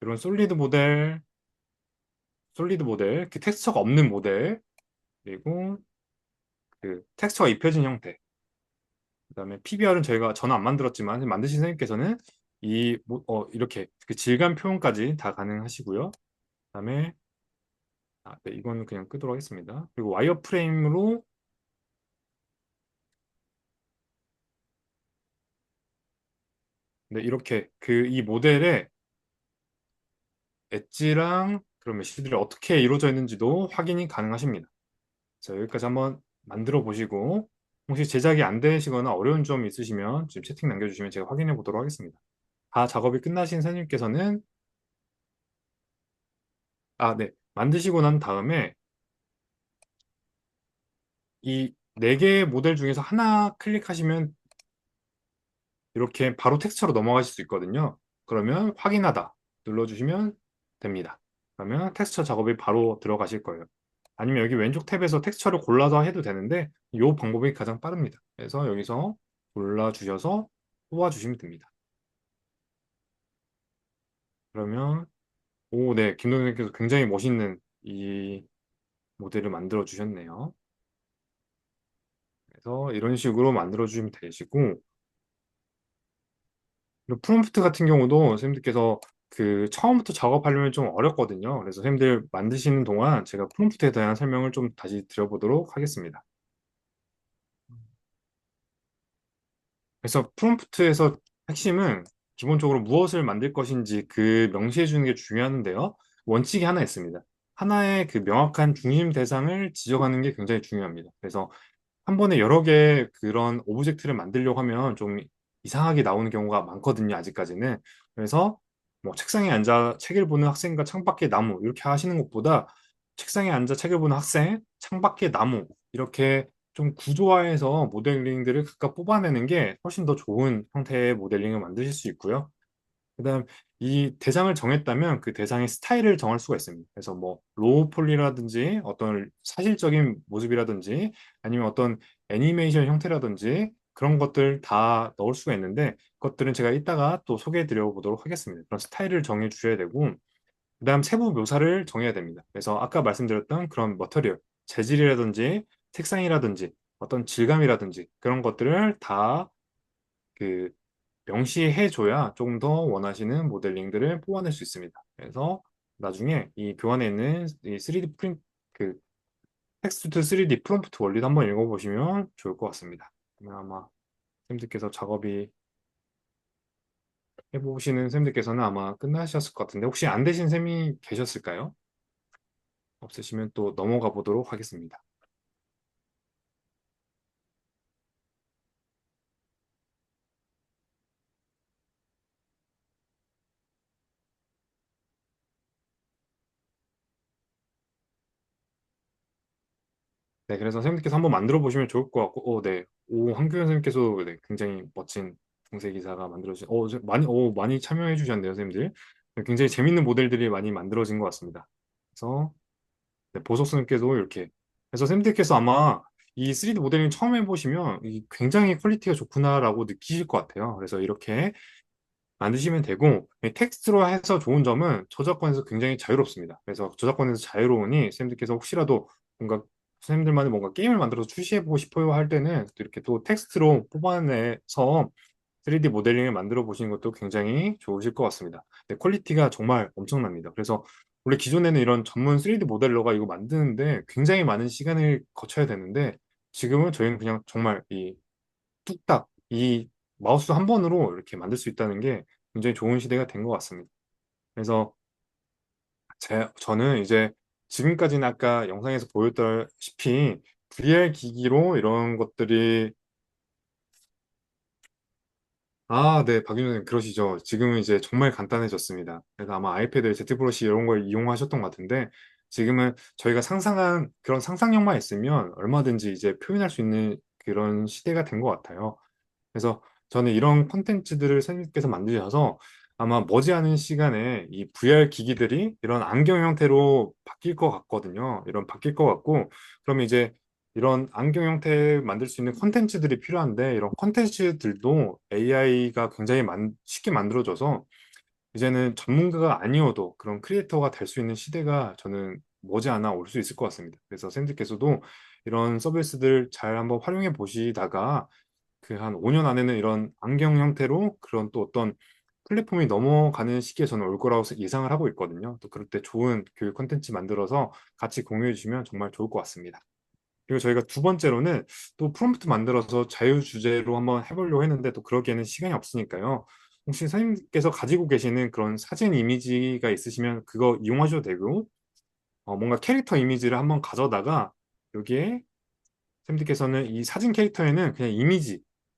이런 솔리드 모델, 그 텍스처가 없는 모델, 그리고 그 텍스처가 입혀진 형태. 그 다음에 PBR은 저는 안 만들었지만 만드신 선생님께서는 이렇게 그 질감 표현까지 다 가능하시고요. 그다음에 네, 이건 그냥 끄도록 하겠습니다. 그리고 와이어 프레임으로 네, 이렇게 그 이 모델의 엣지랑 그런 메시들이 어떻게 이루어져 있는지도 확인이 가능하십니다. 자, 여기까지 한번 만들어 보시고 혹시 제작이 안 되시거나 어려운 점이 있으시면 지금 채팅 남겨주시면 제가 확인해 보도록 하겠습니다. 다 작업이 끝나신 선생님께서는 네, 만드시고 난 다음에 이 네 개의 모델 중에서 하나 클릭하시면 이렇게 바로 텍스처로 넘어가실 수 있거든요. 그러면 확인하다 눌러주시면 됩니다. 그러면 텍스처 작업이 바로 들어가실 거예요. 아니면 여기 왼쪽 탭에서 텍스처를 골라서 해도 되는데 이 방법이 가장 빠릅니다. 그래서 여기서 골라주셔서 뽑아주시면 됩니다. 그러면, 오, 네, 김동현님께서 굉장히 멋있는 이 모델을 만들어 주셨네요. 그래서 이런 식으로 만들어 주시면 되시고, 그리고 프롬프트 같은 경우도 선생님들께서 그 처음부터 작업하려면 좀 어렵거든요. 그래서 선생님들 만드시는 동안 제가 프롬프트에 대한 설명을 좀 다시 드려보도록 하겠습니다. 그래서 프롬프트에서 핵심은 기본적으로 무엇을 만들 것인지 그 명시해 주는 게 중요한데요. 원칙이 하나 있습니다. 하나의 그 명확한 중심 대상을 지정하는 게 굉장히 중요합니다. 그래서 한 번에 여러 개의 그런 오브젝트를 만들려고 하면 좀 이상하게 나오는 경우가 많거든요, 아직까지는. 그래서 뭐 책상에 앉아 책을 보는 학생과 창밖에 나무 이렇게 하시는 것보다 책상에 앉아 책을 보는 학생, 창밖에 나무 이렇게 좀 구조화해서 모델링들을 각각 뽑아내는 게 훨씬 더 좋은 형태의 모델링을 만드실 수 있고요. 그다음 이 대상을 정했다면 그 대상의 스타일을 정할 수가 있습니다. 그래서 뭐 로우 폴리라든지 어떤 사실적인 모습이라든지 아니면 어떤 애니메이션 형태라든지 그런 것들 다 넣을 수가 있는데 그것들은 제가 이따가 또 소개해 드려 보도록 하겠습니다. 그런 스타일을 정해 주셔야 되고 그다음 세부 묘사를 정해야 됩니다. 그래서 아까 말씀드렸던 그런 머터리얼, 재질이라든지 색상이라든지 어떤 질감이라든지 그런 것들을 다 그 명시해줘야 조금 더 원하시는 모델링들을 뽑아낼 수 있습니다. 그래서 나중에 이 교환에 있는 이 3D 프린트, 그 텍스트 투 3D 프롬프트 원리도 한번 읽어보시면 좋을 것 같습니다. 그러면 아마 쌤들께서 작업이 해보시는 쌤들께서는 아마 끝나셨을 것 같은데 혹시 안 되신 쌤이 계셨을까요? 없으시면 또 넘어가 보도록 하겠습니다. 네, 그래서 선생님께서 한번 만들어 보시면 좋을 것 같고, 네, 오, 한규현 선생님께서 네, 굉장히 멋진 중세 기사가 만들어진, 많이 참여해 주셨네요, 선생님들. 네, 굉장히 재밌는 모델들이 많이 만들어진 것 같습니다. 그래서 네, 보석 선생님께서 이렇게, 그래서 선생님들께서 아마 이 3D 모델링 처음 해보시면 이 굉장히 퀄리티가 좋구나라고 느끼실 것 같아요. 그래서 이렇게 만드시면 되고 텍스트로 해서 좋은 점은 저작권에서 굉장히 자유롭습니다. 그래서 저작권에서 자유로우니 선생님들께서 혹시라도 뭔가 선생님들만의 뭔가 게임을 만들어서 출시해보고 싶어요 할 때는 또 이렇게 또 텍스트로 뽑아내서 3D 모델링을 만들어 보시는 것도 굉장히 좋으실 것 같습니다. 근데 퀄리티가 정말 엄청납니다. 그래서 원래 기존에는 이런 전문 3D 모델러가 이거 만드는데 굉장히 많은 시간을 거쳐야 되는데 지금은 저희는 그냥 정말 이 뚝딱 이 마우스 한 번으로 이렇게 만들 수 있다는 게 굉장히 좋은 시대가 된 것 같습니다. 그래서 저는 이제 지금까지는 아까 영상에서 보였다시피 VR 기기로 이런 것들이 네, 박윤호 님 그러시죠. 지금은 이제 정말 간단해졌습니다. 그래서 아마 아이패드, Z 브러쉬 이런 걸 이용하셨던 것 같은데 지금은 저희가 상상한 그런 상상력만 있으면 얼마든지 이제 표현할 수 있는 그런 시대가 된 것 같아요. 그래서 저는 이런 콘텐츠들을 선생님께서 만드셔서 아마 머지않은 시간에 이 VR 기기들이 이런 안경 형태로 바뀔 것 같거든요. 이런 바뀔 것 같고, 그러면 이제 이런 안경 형태 만들 수 있는 콘텐츠들이 필요한데, 이런 콘텐츠들도 AI가 굉장히 쉽게 만들어져서 이제는 전문가가 아니어도 그런 크리에이터가 될 수 있는 시대가 저는 머지않아 올 수 있을 것 같습니다. 그래서 샌드께서도 이런 서비스들 잘 한번 활용해 보시다가 그 한 5년 안에는 이런 안경 형태로 그런 또 어떤 플랫폼이 넘어가는 시기에 저는 올 거라고 예상을 하고 있거든요. 또 그럴 때 좋은 교육 콘텐츠 만들어서 같이 공유해 주시면 정말 좋을 것 같습니다. 그리고 저희가 두 번째로는 또 프롬프트 만들어서 자유 주제로 한번 해보려고 했는데 또 그러기에는 시간이 없으니까요. 혹시 선생님께서 가지고 계시는 그런 사진 이미지가 있으시면 그거 이용하셔도 되고, 뭔가 캐릭터 이미지를 한번 가져다가 여기에 쌤들께서는 이 사진 캐릭터에는 그냥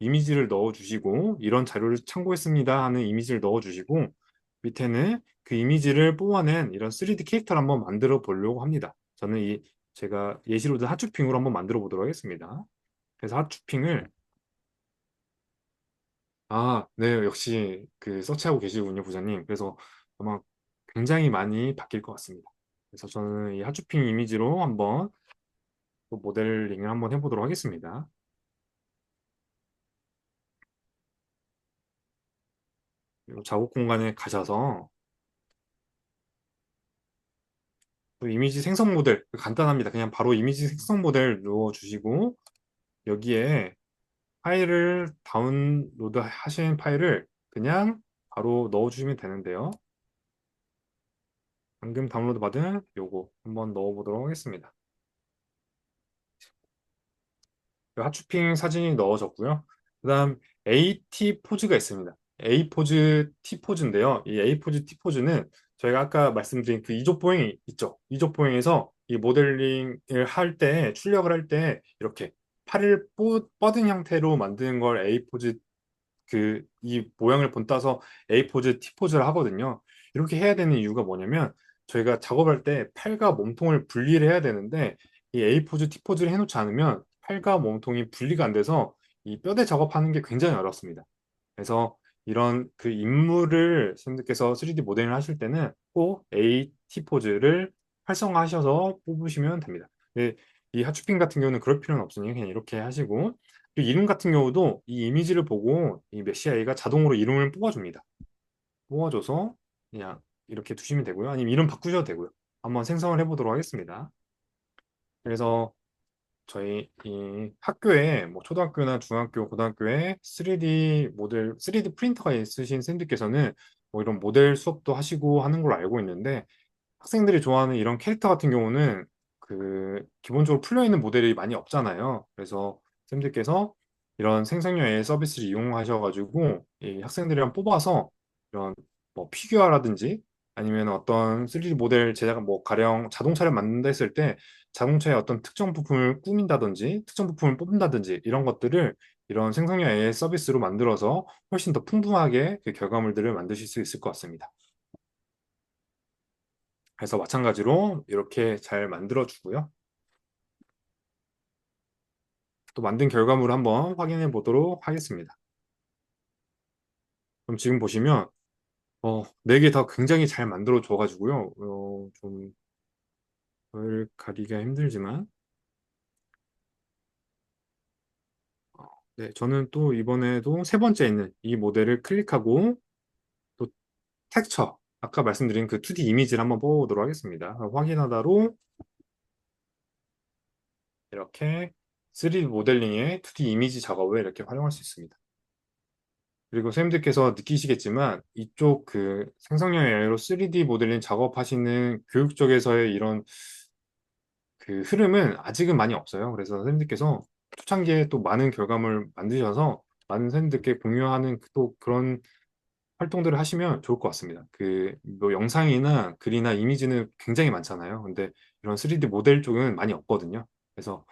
이미지를 넣어주시고, 이런 자료를 참고했습니다 하는 이미지를 넣어주시고, 밑에는 그 이미지를 뽑아낸 이런 3D 캐릭터를 한번 만들어 보려고 합니다. 저는 제가 예시로 든 하츄핑으로 한번 만들어 보도록 하겠습니다. 그래서 하츄핑을, 네, 역시 그 서치하고 계시군요, 부장님. 그래서 아마 굉장히 많이 바뀔 것 같습니다. 그래서 저는 이 하츄핑 이미지로 한번 또 모델링을 한번 해보도록 하겠습니다. 그리고 작업 공간에 가셔서 또 이미지 생성 모델 간단합니다. 그냥 바로 이미지 생성 모델 넣어주시고 여기에 파일을 다운로드 하신 파일을 그냥 바로 넣어주시면 되는데요. 방금 다운로드 받은 요거 한번 넣어보도록 하겠습니다. 하추핑 사진이 넣어졌고요. 그다음 AT 포즈가 있습니다. A 포즈, T 포즈인데요. 이 A 포즈, T 포즈는 저희가 아까 말씀드린 그 이족 보행이 있죠. 이족 보행에서 이 모델링을 할 때, 출력을 할 때 이렇게 팔을 뻗은 형태로 만드는 걸 A 포즈 이 모양을 본따서 A 포즈, T 포즈를 하거든요. 이렇게 해야 되는 이유가 뭐냐면 저희가 작업할 때 팔과 몸통을 분리를 해야 되는데 이 A 포즈, T 포즈를 해놓지 않으면 팔과 몸통이 분리가 안 돼서 이 뼈대 작업하는 게 굉장히 어렵습니다. 그래서 이런 그 인물을 선생님께서 3D 모델을 하실 때는 꼭 A, T 포즈를 활성화하셔서 뽑으시면 됩니다. 근데 이 하추핑 같은 경우는 그럴 필요는 없으니 그냥 이렇게 하시고 그리고 이름 같은 경우도 이 이미지를 보고 이 메시 AI가 자동으로 이름을 뽑아줍니다. 뽑아줘서 그냥 이렇게 두시면 되고요. 아니면 이름 바꾸셔도 되고요. 한번 생성을 해보도록 하겠습니다. 그래서 저희 이 학교에 뭐 초등학교나 중학교, 고등학교에 3D 모델, 3D 프린터가 있으신 쌤들께서는 뭐 이런 모델 수업도 하시고 하는 걸로 알고 있는데 학생들이 좋아하는 이런 캐릭터 같은 경우는 그 기본적으로 풀려있는 모델이 많이 없잖아요. 그래서 쌤들께서 이런 생성형 AI 서비스를 이용하셔가지고 이 학생들이랑 뽑아서 이런 뭐 피규어라든지 아니면 어떤 3D 모델 제작 뭐 가령 자동차를 만든다 했을 때 자동차의 어떤 특정 부품을 꾸민다든지 특정 부품을 뽑는다든지 이런 것들을 이런 생성형 AI 서비스로 만들어서 훨씬 더 풍부하게 그 결과물들을 만드실 수 있을 것 같습니다. 그래서 마찬가지로 이렇게 잘 만들어 주고요. 또 만든 결과물을 한번 확인해 보도록 하겠습니다. 그럼 지금 보시면 네 개 다 굉장히 잘 만들어 줘가지고요. 좀 가리기가 힘들지만 네, 저는 또 이번에도 세 번째 있는 이 모델을 클릭하고 또 텍스처 아까 말씀드린 그 2D 이미지를 한번 뽑아보도록 하겠습니다. 확인하다로 이렇게 3D 모델링의 2D 이미지 작업을 이렇게 활용할 수 있습니다. 그리고 선생님들께서 느끼시겠지만 이쪽 그 생성형 AI로 3D 모델링 작업하시는 교육 쪽에서의 이런 그 흐름은 아직은 많이 없어요. 그래서 선생님들께서 초창기에 또 많은 결과물 만드셔서 많은 선생님들께 공유하는 또 그런 활동들을 하시면 좋을 것 같습니다. 그 뭐 영상이나 글이나 이미지는 굉장히 많잖아요. 근데 이런 3D 모델 쪽은 많이 없거든요. 그래서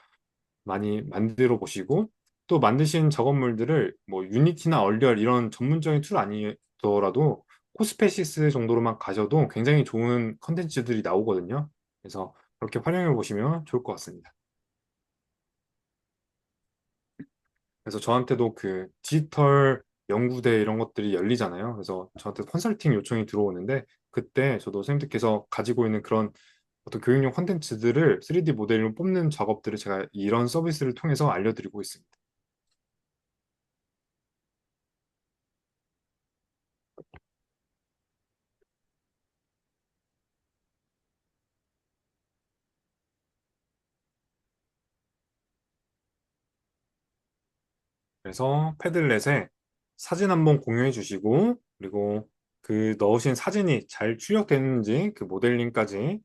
많이 만들어 보시고 또 만드신 작업물들을 뭐 유니티나 얼리얼 이런 전문적인 툴 아니더라도 코스페시스 정도로만 가셔도 굉장히 좋은 컨텐츠들이 나오거든요. 그래서 그렇게 활용해 보시면 좋을 것 같습니다. 그래서 저한테도 그 디지털 연구대 이런 것들이 열리잖아요. 그래서 저한테 컨설팅 요청이 들어오는데 그때 저도 선생님들께서 가지고 있는 그런 어떤 교육용 콘텐츠들을 3D 모델로 뽑는 작업들을 제가 이런 서비스를 통해서 알려드리고 있습니다. 그래서 패들렛에 사진 한번 공유해 주시고 그리고 그 넣으신 사진이 잘 출력되는지 그 모델링까지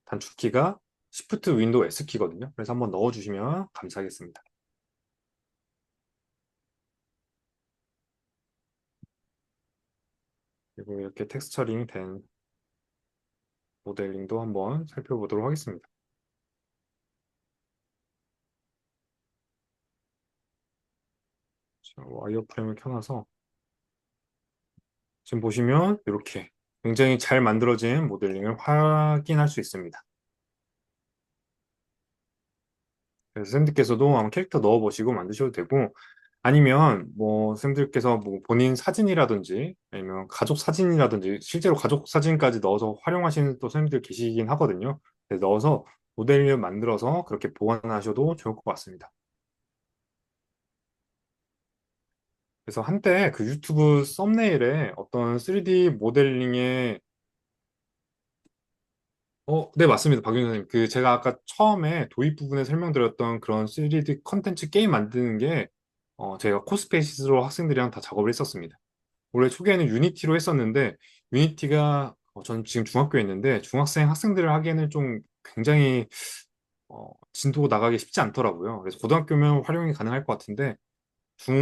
단축키가 Shift 윈도우 S키거든요. 그래서 한번 넣어 주시면 감사하겠습니다. 그리고 이렇게 텍스처링 된 모델링도 한번 살펴보도록 하겠습니다. 자, 와이어프레임을 켜놔서 지금 보시면 이렇게 굉장히 잘 만들어진 모델링을 확인할 수 있습니다. 그래서 쌤들께서도 한번 캐릭터 넣어보시고 만드셔도 되고 아니면 뭐 쌤들께서 뭐 본인 사진이라든지 아니면 가족 사진이라든지 실제로 가족 사진까지 넣어서 활용하시는 또 쌤들 계시긴 하거든요. 그래서 넣어서 모델을 만들어서 그렇게 보관하셔도 좋을 것 같습니다. 그래서 한때 그 유튜브 썸네일에 어떤 3D 모델링의 네, 맞습니다. 박윤 선생님. 그 제가 아까 처음에 도입 부분에 설명드렸던 그런 3D 컨텐츠 게임 만드는 게 제가 코스페이시스로 학생들이랑 다 작업을 했었습니다. 원래 초기에는 유니티로 했었는데 유니티가 저는 지금 중학교에 있는데 중학생 학생들을 하기에는 좀 굉장히 진도 나가기 쉽지 않더라고요. 그래서 고등학교면 활용이 가능할 것 같은데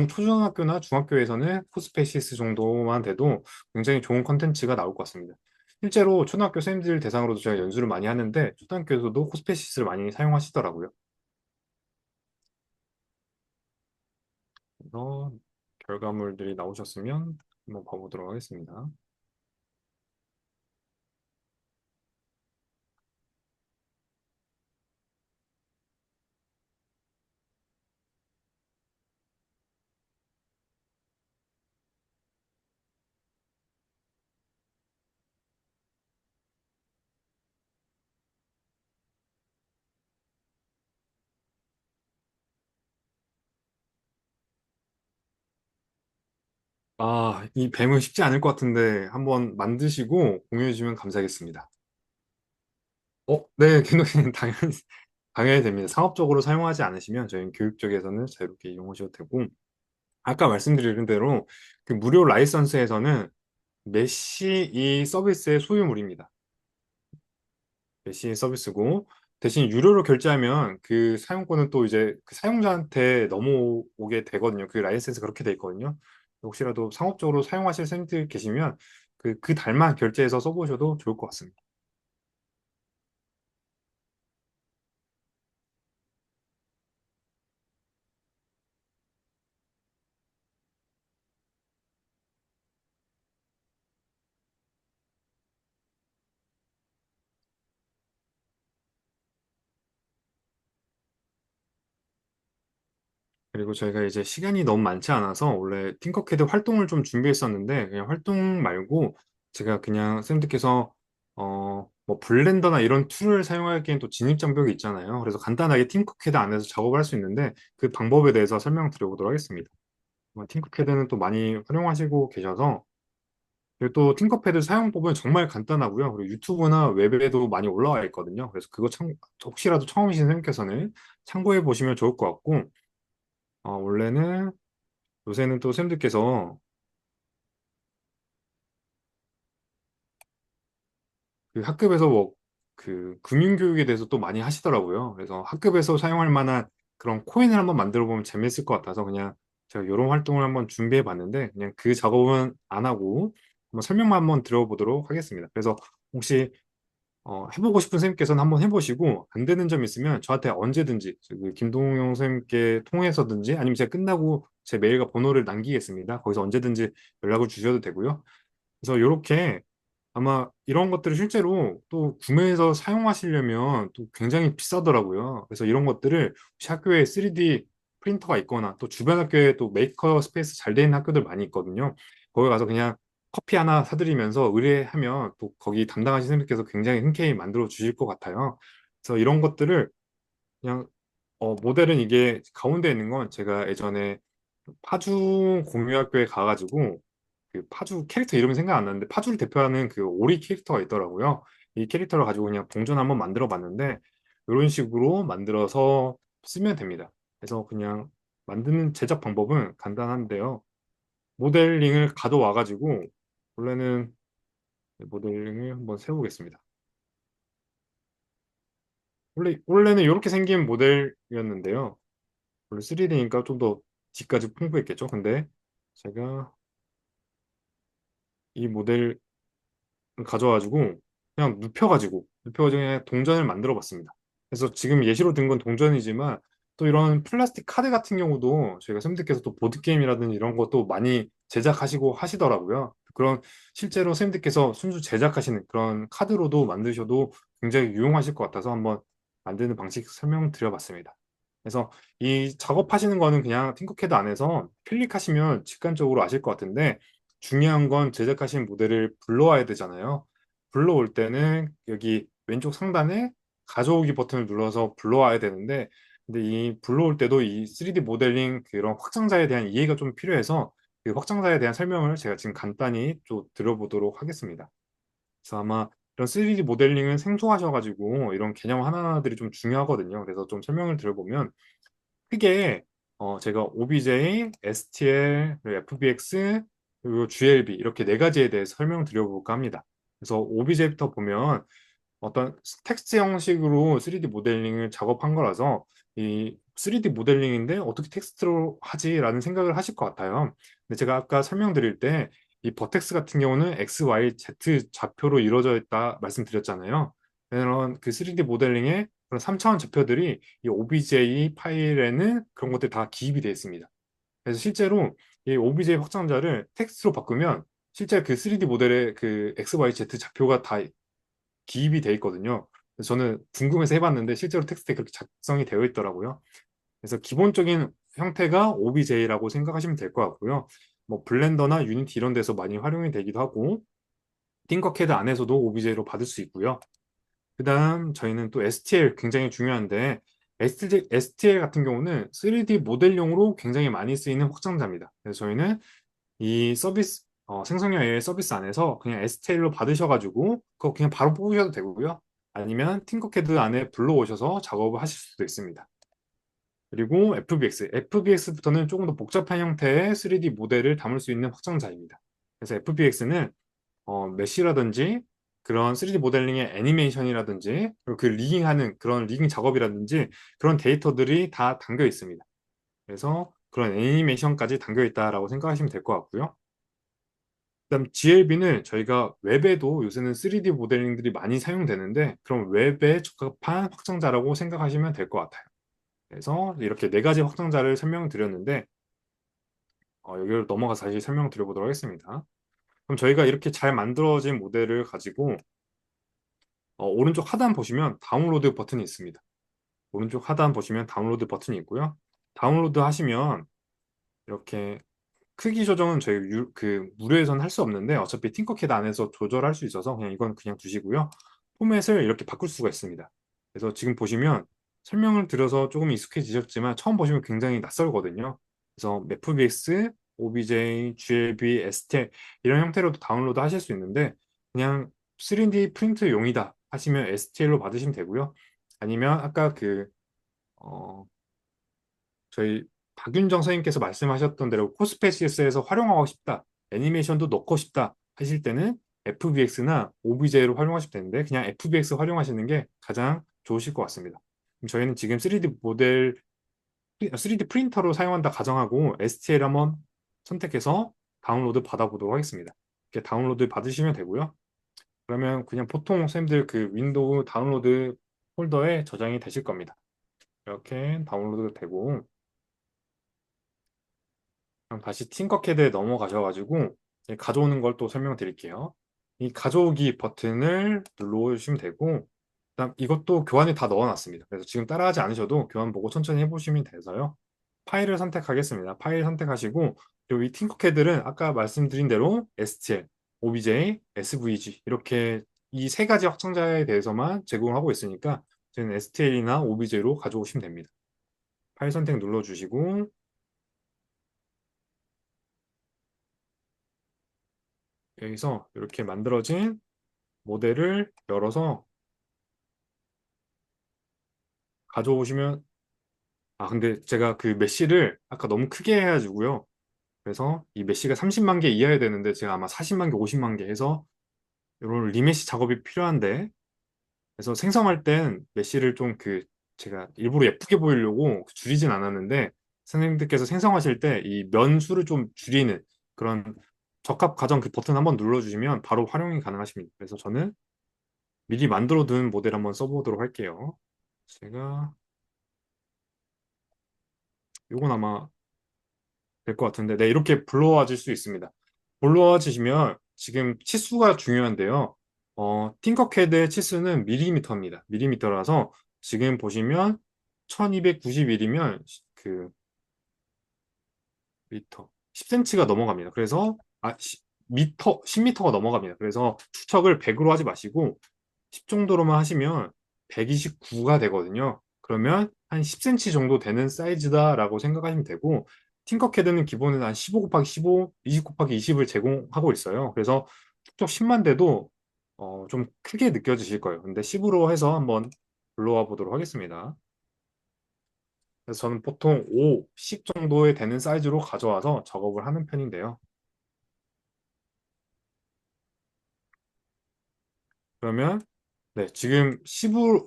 초중학교나 중학교에서는 코스페시스 정도만 돼도 굉장히 좋은 컨텐츠가 나올 것 같습니다. 실제로 초등학교 선생님들 대상으로도 제가 연수를 많이 하는데 초등학교에서도 코스페시스를 많이 사용하시더라고요. 그래서 결과물들이 나오셨으면 한번 봐보도록 하겠습니다. 이 뱀은 쉽지 않을 것 같은데 한번 만드시고 공유해 주시면 감사하겠습니다. 네, ኪ노는 당연히 됩니다. 상업적으로 사용하지 않으시면 저희는 교육 쪽에서는 자유롭게 이용하셔도 되고 아까 말씀드린 대로 그 무료 라이선스에서는 메시 이 서비스의 소유물입니다. 메시 서비스고 대신 유료로 결제하면 그 사용권은 또 이제 그 사용자한테 넘어오게 되거든요. 그 라이센스 그렇게 돼 있거든요. 혹시라도 상업적으로 사용하실 생들 계시면 그 달만 결제해서 써보셔도 좋을 것 같습니다. 그리고 저희가 이제 시간이 너무 많지 않아서 원래 팅커캐드 활동을 좀 준비했었는데 그냥 활동 말고 제가 그냥 쌤들께서 뭐 블렌더나 이런 툴을 사용하기엔 또 진입 장벽이 있잖아요. 그래서 간단하게 팅커캐드 안에서 작업을 할 수 있는데 그 방법에 대해서 설명드려보도록 하겠습니다. 팅커캐드는 또 많이 활용하시고 계셔서 그리고 또 팅커패드 사용법은 정말 간단하고요. 그리고 유튜브나 웹에도 많이 올라와 있거든요. 그래서 그거 혹시라도 처음이신 선생님께서는 참고해 보시면 좋을 것 같고 원래는 요새는 또 쌤들께서 그 학급에서 뭐 그 금융교육에 대해서 또 많이 하시더라고요. 그래서 학급에서 사용할 만한 그런 코인을 한번 만들어 보면 재밌을 것 같아서 그냥 제가 이런 활동을 한번 준비해 봤는데 그냥 그 작업은 안 하고 한번 설명만 한번 들어보도록 하겠습니다. 그래서 혹시 해보고 싶은 선생님께서는 한번 해보시고 안 되는 점 있으면 저한테 언제든지 그 김동영 선생님께 통해서든지 아니면 제가 끝나고 제 메일과 번호를 남기겠습니다. 거기서 언제든지 연락을 주셔도 되고요. 그래서 이렇게 아마 이런 것들을 실제로 또 구매해서 사용하시려면 또 굉장히 비싸더라고요. 그래서 이런 것들을 혹시 학교에 3D 프린터가 있거나 또 주변 학교에 또 메이커 스페이스 잘 돼 있는 학교들 많이 있거든요. 거기 가서 그냥 커피 하나 사드리면서 의뢰하면 또 거기 담당하신 선생님께서 굉장히 흔쾌히 만들어 주실 것 같아요. 그래서 이런 것들을 그냥 모델은 이게 가운데 있는 건 제가 예전에 파주 공유학교에 가가지고 그 파주 캐릭터 이름이 생각 안 나는데 파주를 대표하는 그 오리 캐릭터가 있더라고요. 이 캐릭터를 가지고 그냥 동전 한번 만들어 봤는데 이런 식으로 만들어서 쓰면 됩니다. 그래서 그냥 만드는 제작 방법은 간단한데요. 모델링을 가져와 가지고 원래는 모델링을 한번 세우겠습니다. 원래는 이렇게 생긴 모델이었는데요. 원래 3D니까 좀 더 뒤까지 풍부했겠죠. 근데 제가 이 모델 가져와가지고 그냥 눕혀가지고 그냥 동전을 만들어 봤습니다. 그래서 지금 예시로 든 건 동전이지만 또 이런 플라스틱 카드 같은 경우도 저희가 선생님들께서 또 보드게임이라든지 이런 것도 많이 제작하시고 하시더라고요. 그런 실제로 선생님들께서 순수 제작하시는 그런 카드로도 만드셔도 굉장히 유용하실 것 같아서 한번 만드는 방식 설명드려봤습니다. 그래서 이 작업하시는 거는 그냥 팅커캐드 안에서 클릭하시면 직관적으로 아실 것 같은데 중요한 건 제작하신 모델을 불러와야 되잖아요. 불러올 때는 여기 왼쪽 상단에 가져오기 버튼을 눌러서 불러와야 되는데, 근데 이 불러올 때도 이 3D 모델링 그런 확장자에 대한 이해가 좀 필요해서 그 확장자에 대한 설명을 제가 지금 간단히 좀 들어보도록 하겠습니다. 그래서 아마 이런 3D 모델링은 생소하셔가지고 이런 개념 하나하나들이 좀 중요하거든요. 그래서 좀 설명을 드려보면 크게 제가 OBJ, STL, 그리고 FBX, 그리고 GLB 이렇게 네 가지에 대해서 설명드려볼까 합니다. 그래서 OBJ부터 보면 어떤 텍스트 형식으로 3D 모델링을 작업한 거라서 이 3D 모델링인데 어떻게 텍스트로 하지라는 생각을 하실 것 같아요. 근데 제가 아까 설명드릴 때 이 버텍스 같은 경우는 X, Y, Z 좌표로 이루어져 있다 말씀드렸잖아요. 그런 그 3D 모델링의 그런 3차원 좌표들이 이 OBJ 파일에는 그런 것들이 다 기입이 되어 있습니다. 그래서 실제로 이 OBJ 확장자를 텍스트로 바꾸면 실제 그 3D 모델의 그 X, Y, Z 좌표가 다 기입이 돼 있거든요. 그래서 저는 궁금해서 해봤는데 실제로 텍스트에 그렇게 작성이 되어 있더라고요. 그래서 기본적인 형태가 OBJ라고 생각하시면 될 것 같고요. 뭐 블렌더나 유니티 이런 데서 많이 활용이 되기도 하고 띵커캐드 안에서도 OBJ로 받을 수 있고요. 그다음 저희는 또 STL 굉장히 중요한데 STL 같은 경우는 3D 모델용으로 굉장히 많이 쓰이는 확장자입니다. 그래서 저희는 이 서비스 생성형 AI 서비스 안에서 그냥 STL로 받으셔가지고 그거 그냥 바로 뽑으셔도 되고요. 아니면 팅커캐드 안에 불러오셔서 작업을 하실 수도 있습니다. 그리고 FBX부터는 조금 더 복잡한 형태의 3D 모델을 담을 수 있는 확장자입니다. 그래서 FBX는 메쉬라든지 그런 3D 모델링의 애니메이션이라든지 그리고 그 리깅하는 그런 리깅 작업이라든지 그런 데이터들이 다 담겨 있습니다. 그래서 그런 애니메이션까지 담겨 있다라고 생각하시면 될 것 같고요. 그다음 GLB는 저희가 웹에도 요새는 3D 모델링들이 많이 사용되는데 그럼 웹에 적합한 확장자라고 생각하시면 될 것 같아요. 그래서 이렇게 네 가지 확장자를 설명드렸는데 여기를 넘어가서 다시 설명드려보도록 하겠습니다. 그럼 저희가 이렇게 잘 만들어진 모델을 가지고 오른쪽 하단 보시면 다운로드 버튼이 있습니다. 오른쪽 하단 보시면 다운로드 버튼이 있고요. 다운로드 하시면 이렇게 크기 조정은 저희 그 무료에서는 할 수 없는데 어차피 팅커캐드 안에서 조절할 수 있어서 그냥 이건 그냥 두시고요. 포맷을 이렇게 바꿀 수가 있습니다. 그래서 지금 보시면 설명을 드려서 조금 익숙해지셨지만 처음 보시면 굉장히 낯설거든요. 그래서 FBX, OBJ, GLB, STL 이런 형태로도 다운로드 하실 수 있는데 그냥 3D 프린트용이다 하시면 STL로 받으시면 되고요. 아니면 아까 어, 저희 박윤정 선생님께서 말씀하셨던 대로 코스페시스에서 활용하고 싶다, 애니메이션도 넣고 싶다 하실 때는 FBX나 OBJ로 활용하시면 되는데 그냥 FBX 활용하시는 게 가장 좋으실 것 같습니다. 그럼 저희는 지금 3D 모델, 3D 프린터로 사용한다 가정하고 STL 한번 선택해서 다운로드 받아보도록 하겠습니다. 이렇게 다운로드 받으시면 되고요. 그러면 그냥 보통 쌤들 그 윈도우 다운로드 폴더에 저장이 되실 겁니다. 이렇게 다운로드 되고 그럼 다시 팅커캐드에 넘어가셔가지고 가져오는 걸 또 설명드릴게요. 이 가져오기 버튼을 눌러주시면 되고 그다음 이것도 교환에 다 넣어놨습니다. 그래서 지금 따라하지 않으셔도 교환 보고 천천히 해보시면 돼서요. 파일을 선택하겠습니다. 파일 선택하시고 그리고 이 팅커캐드는 아까 말씀드린 대로 STL, OBJ, SVG 이렇게 이 세 가지 확장자에 대해서만 제공하고 있으니까 저는 STL이나 OBJ로 가져오시면 됩니다. 파일 선택 눌러주시고 여기서 이렇게 만들어진 모델을 열어서 가져오시면 근데 제가 그 메쉬를 아까 너무 크게 해가지고요. 그래서 이 메쉬가 30만 개 이하야 되는데 제가 아마 40만 개, 50만 개 해서 이런 리메쉬 작업이 필요한데 그래서 생성할 땐 메쉬를 좀 제가 일부러 예쁘게 보이려고 줄이진 않았는데 선생님들께서 생성하실 때 이 면 수를 좀 줄이는 그런 적합 가정 그 버튼 한번 눌러주시면 바로 활용이 가능하십니다. 그래서 저는 미리 만들어 둔 모델 한번 써보도록 할게요. 제가 이건 아마 될 것 같은데 네 이렇게 불러와질 수 있습니다. 불러와지시면 지금 치수가 중요한데요. 팅커캐드의 치수는 밀리미터입니다. 밀리미터라서 지금 보시면 1291이면 그 미터 10cm가 넘어갑니다. 그래서 미터 10m가 넘어갑니다. 그래서 추측을 100으로 하지 마시고 10 정도로만 하시면 129가 되거든요. 그러면 한 10cm 정도 되는 사이즈다라고 생각하시면 되고 팅커캐드는 기본은 한 15 곱하기 15, 20 곱하기 20을 제공하고 있어요. 그래서 축적 10만 대도 좀 크게 느껴지실 거예요. 근데 10으로 해서 한번 불러와 보도록 하겠습니다. 그래서 저는 보통 5, 10 정도에 되는 사이즈로 가져와서 작업을 하는 편인데요. 그러면 네, 지금 10으로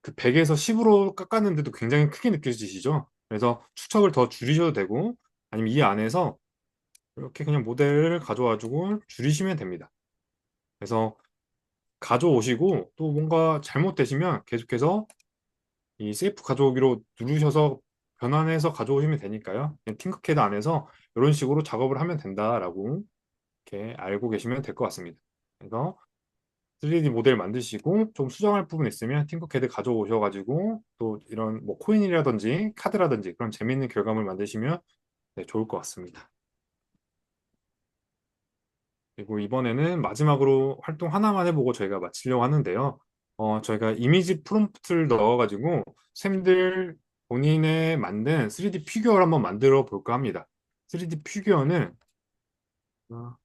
그 100에서 10으로 깎았는데도 굉장히 크게 느껴지시죠? 그래서 축척을 더 줄이셔도 되고 아니면 이 안에서 이렇게 그냥 모델을 가져와주고 줄이시면 됩니다. 그래서 가져오시고 또 뭔가 잘못되시면 계속해서 이 세이프 가져오기로 누르셔서 변환해서 가져오시면 되니까요. 그냥 팅커캐드 안에서 이런 식으로 작업을 하면 된다라고 이렇게 알고 계시면 될 것 같습니다. 그래서 3D 모델 만드시고 좀 수정할 부분 있으면 팅커캐드 가져오셔가지고 또 이런 뭐 코인이라든지 카드라든지 그런 재미있는 결과물 만드시면 네, 좋을 것 같습니다. 그리고 이번에는 마지막으로 활동 하나만 해보고 저희가 마치려고 하는데요. 저희가 이미지 프롬프트를 넣어가지고 쌤들 본인의 만든 3D 피규어를 한번 만들어 볼까 합니다. 3D 피규어는 어,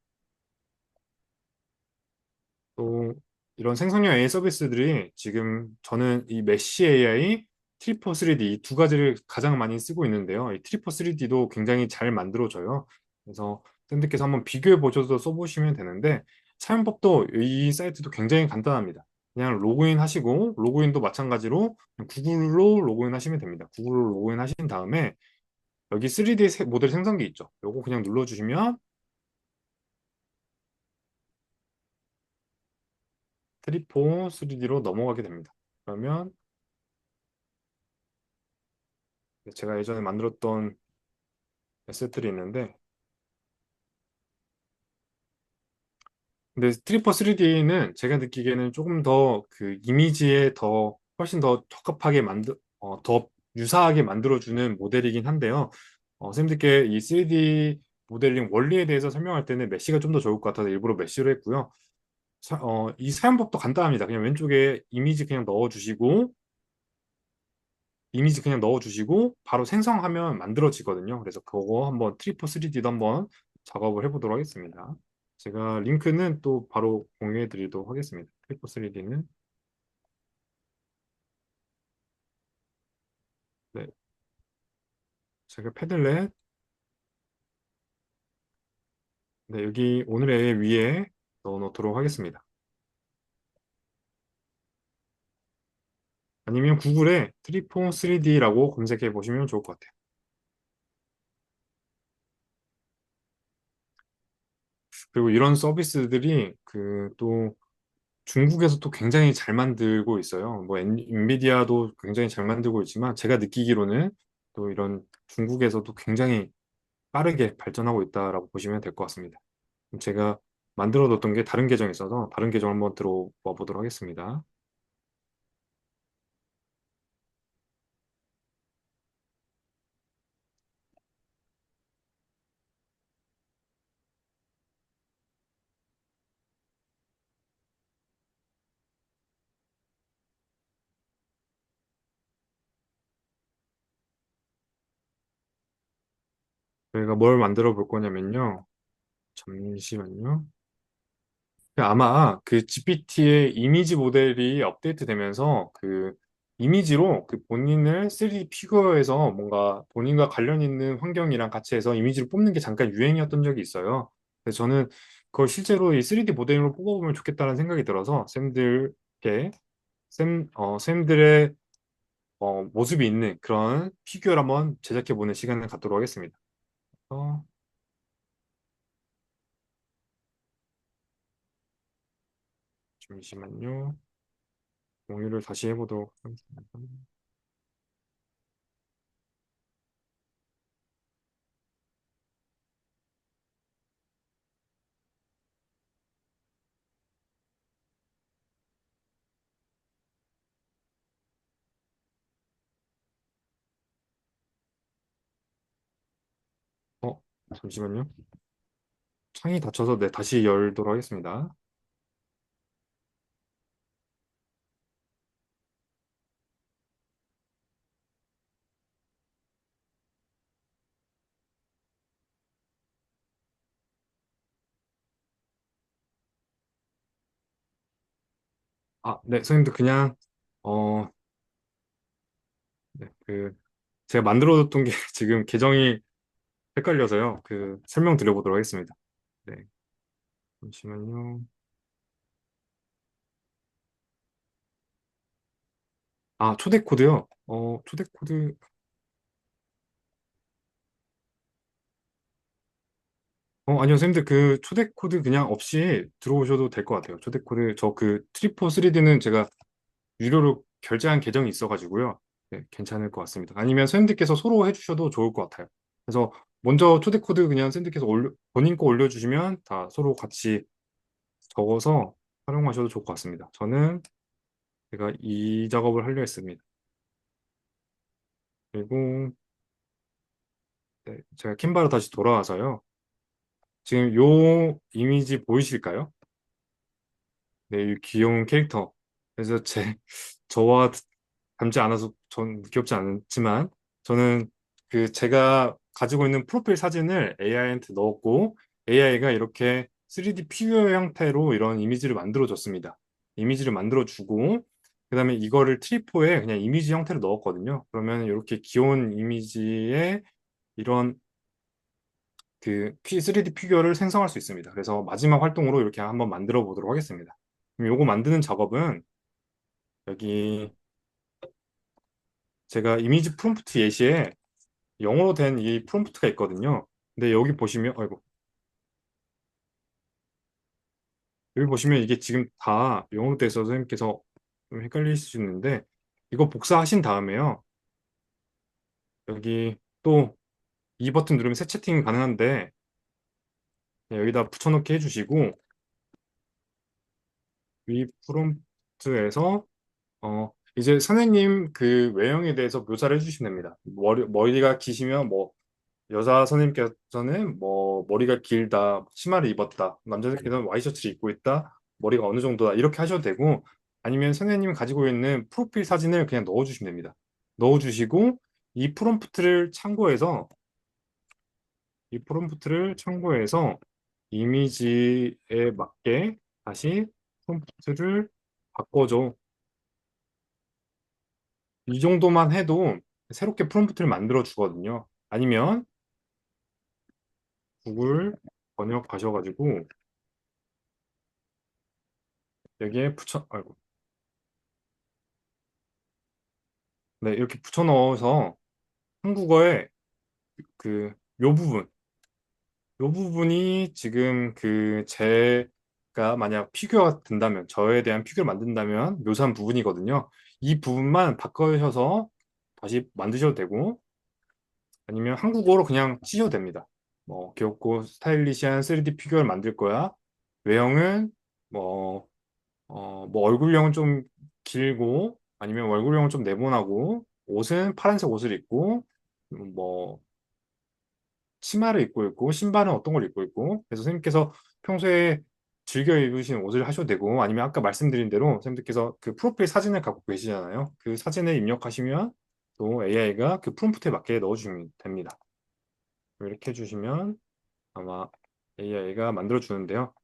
또 이런 생성형 AI 서비스들이 지금 저는 이 메쉬 AI, 트리퍼 3D 이 두 가지를 가장 많이 쓰고 있는데요. 이 트리퍼 3D도 굉장히 잘 만들어져요. 그래서 쌤들께서 한번 비교해 보셔서 써보시면 되는데 사용법도 이 사이트도 굉장히 간단합니다. 그냥 로그인 하시고 로그인도 마찬가지로 그냥 구글로 로그인 하시면 됩니다. 구글로 로그인 하신 다음에 여기 3D 모델 생성기 있죠. 요거 그냥 눌러주시면 트리포 3D로 넘어가게 됩니다. 그러면 제가 예전에 만들었던 에셋들이 있는데 근데 트리퍼 3D는 제가 느끼기에는 조금 더 그 이미지에 더 훨씬 더 적합하게 더 유사하게 만들어주는 모델이긴 한데요. 쌤들께 이 3D 모델링 원리에 대해서 설명할 때는 메쉬가 좀 더 좋을 것 같아서 일부러 메쉬로 했고요. 이 사용법도 간단합니다. 그냥 왼쪽에 이미지 그냥 넣어주시고 바로 생성하면 만들어지거든요. 그래서 그거 한번 트리퍼 3D도 한번 작업을 해보도록 하겠습니다. 제가 링크는 또 바로 공유해 드리도록 하겠습니다. 트리퍼 3D는 네, 제가 패들렛 네, 여기 오늘의 위에 넣어 놓도록 하겠습니다. 아니면 구글에 트리포 3D라고 검색해 보시면 좋을 것 같아요. 그리고 이런 서비스들이 그 또 중국에서 또 굉장히 잘 만들고 있어요. 뭐 엔비디아도 굉장히 잘 만들고 있지만 제가 느끼기로는 또 이런 중국에서도 굉장히 빠르게 발전하고 있다라고 보시면 될 것 같습니다. 제가 만들어뒀던 게 다른 계정에 있어서 다른 계정 한번 들어와 보도록 하겠습니다. 저희가 뭘 만들어 볼 거냐면요. 잠시만요. 아마 그 GPT의 이미지 모델이 업데이트 되면서 그 이미지로 그 본인을 3D 피규어에서 뭔가 본인과 관련 있는 환경이랑 같이 해서 이미지를 뽑는 게 잠깐 유행이었던 적이 있어요. 그래서 저는 그걸 실제로 이 3D 모델로 뽑아보면 좋겠다는 생각이 들어서 쌤들의 모습이 있는 그런 피규어를 한번 제작해보는 시간을 갖도록 하겠습니다. 어, 잠시만요. 공유를 다시 해보도록 하겠습니다. 어, 잠시만요. 창이 닫혀서 네, 다시 열도록 하겠습니다. 네, 선생님도 그냥, 어, 네, 제가 만들어뒀던 게 지금 계정이 헷갈려서요. 설명드려보도록 하겠습니다. 네, 잠시만요. 초대 코드요? 초대 코드, 아니요, 선생님들 초대 코드 그냥 없이 들어오셔도 될 것 같아요. 초대 코드, 저 트리포 3D는 제가 유료로 결제한 계정이 있어가지고요. 네, 괜찮을 것 같습니다. 아니면 선생님들께서 서로 해주셔도 좋을 것 같아요. 그래서 먼저 초대 코드 그냥 선생님들께서 본인 거 올려주시면 다 서로 같이 적어서 활용하셔도 좋을 것 같습니다. 저는 제가 이 작업을 하려 했습니다. 그리고 네, 제가 캔바로 다시 돌아와서요. 지금 요 이미지 보이실까요? 네, 이 귀여운 캐릭터. 그래서 저와 닮지 않아서 전 귀엽지 않지만, 저는 제가 가지고 있는 프로필 사진을 AI한테 넣었고, AI가 이렇게 3D 피규어 형태로 이런 이미지를 만들어줬습니다. 이미지를 만들어주고, 그 다음에 이거를 트리포에 그냥 이미지 형태로 넣었거든요. 그러면 이렇게 귀여운 이미지에 이런 3D 피규어를 생성할 수 있습니다. 그래서 마지막 활동으로 이렇게 한번 만들어 보도록 하겠습니다. 그럼 요거 만드는 작업은 여기 제가 이미지 프롬프트 예시에 영어로 된 이 프롬프트가 있거든요. 근데 여기 보시면, 아이고, 여기 보시면 이게 지금 다 영어로 돼 있어서 선생님께서 좀 헷갈리실 수 있는데, 이거 복사하신 다음에요. 여기 또 이 버튼 누르면 새 채팅이 가능한데, 네, 여기다 붙여넣기 해주시고, 이 프롬프트에서, 이제 선생님 외형에 대해서 묘사를 해주시면 됩니다. 머리가 기시면 뭐, 여자 선생님께서는 뭐 머리가 길다, 치마를 입었다. 남자들께서는 와이셔츠를 입고 있다. 머리가 어느 정도다. 이렇게 하셔도 되고 아니면 선생님이 가지고 있는 프로필 사진을 그냥 넣어주시면 됩니다. 넣어주시고 이 프롬프트를 참고해서 이 프롬프트를 참고해서 이미지에 맞게 다시 프롬프트를 바꿔줘. 이 정도만 해도 새롭게 프롬프트를 만들어 주거든요. 아니면 구글 번역 가셔가지고 여기에 아이고. 네, 이렇게 붙여 넣어서 한국어에 요 요 부분이 지금 제가 만약 피규어가 된다면, 저에 대한 피규어를 만든다면 묘사한 부분이거든요. 이 부분만 바꿔셔서 다시 만드셔도 되고, 아니면 한국어로 그냥 치셔도 됩니다. 뭐, 귀엽고 스타일리시한 3D 피규어를 만들 거야. 외형은 뭐, 뭐 얼굴형은 좀 길고 아니면 얼굴형은 좀 네모나고 옷은 파란색 옷을 입고 뭐 치마를 입고 있고 신발은 어떤 걸 입고 있고 그래서 선생님께서 평소에 즐겨 입으시는 옷을 하셔도 되고 아니면 아까 말씀드린 대로 선생님께서 프로필 사진을 갖고 계시잖아요. 그 사진을 입력하시면 또 AI가 그 프롬프트에 맞게 넣어주시면 됩니다. 이렇게 해주시면 아마 AI가 만들어 주는데요.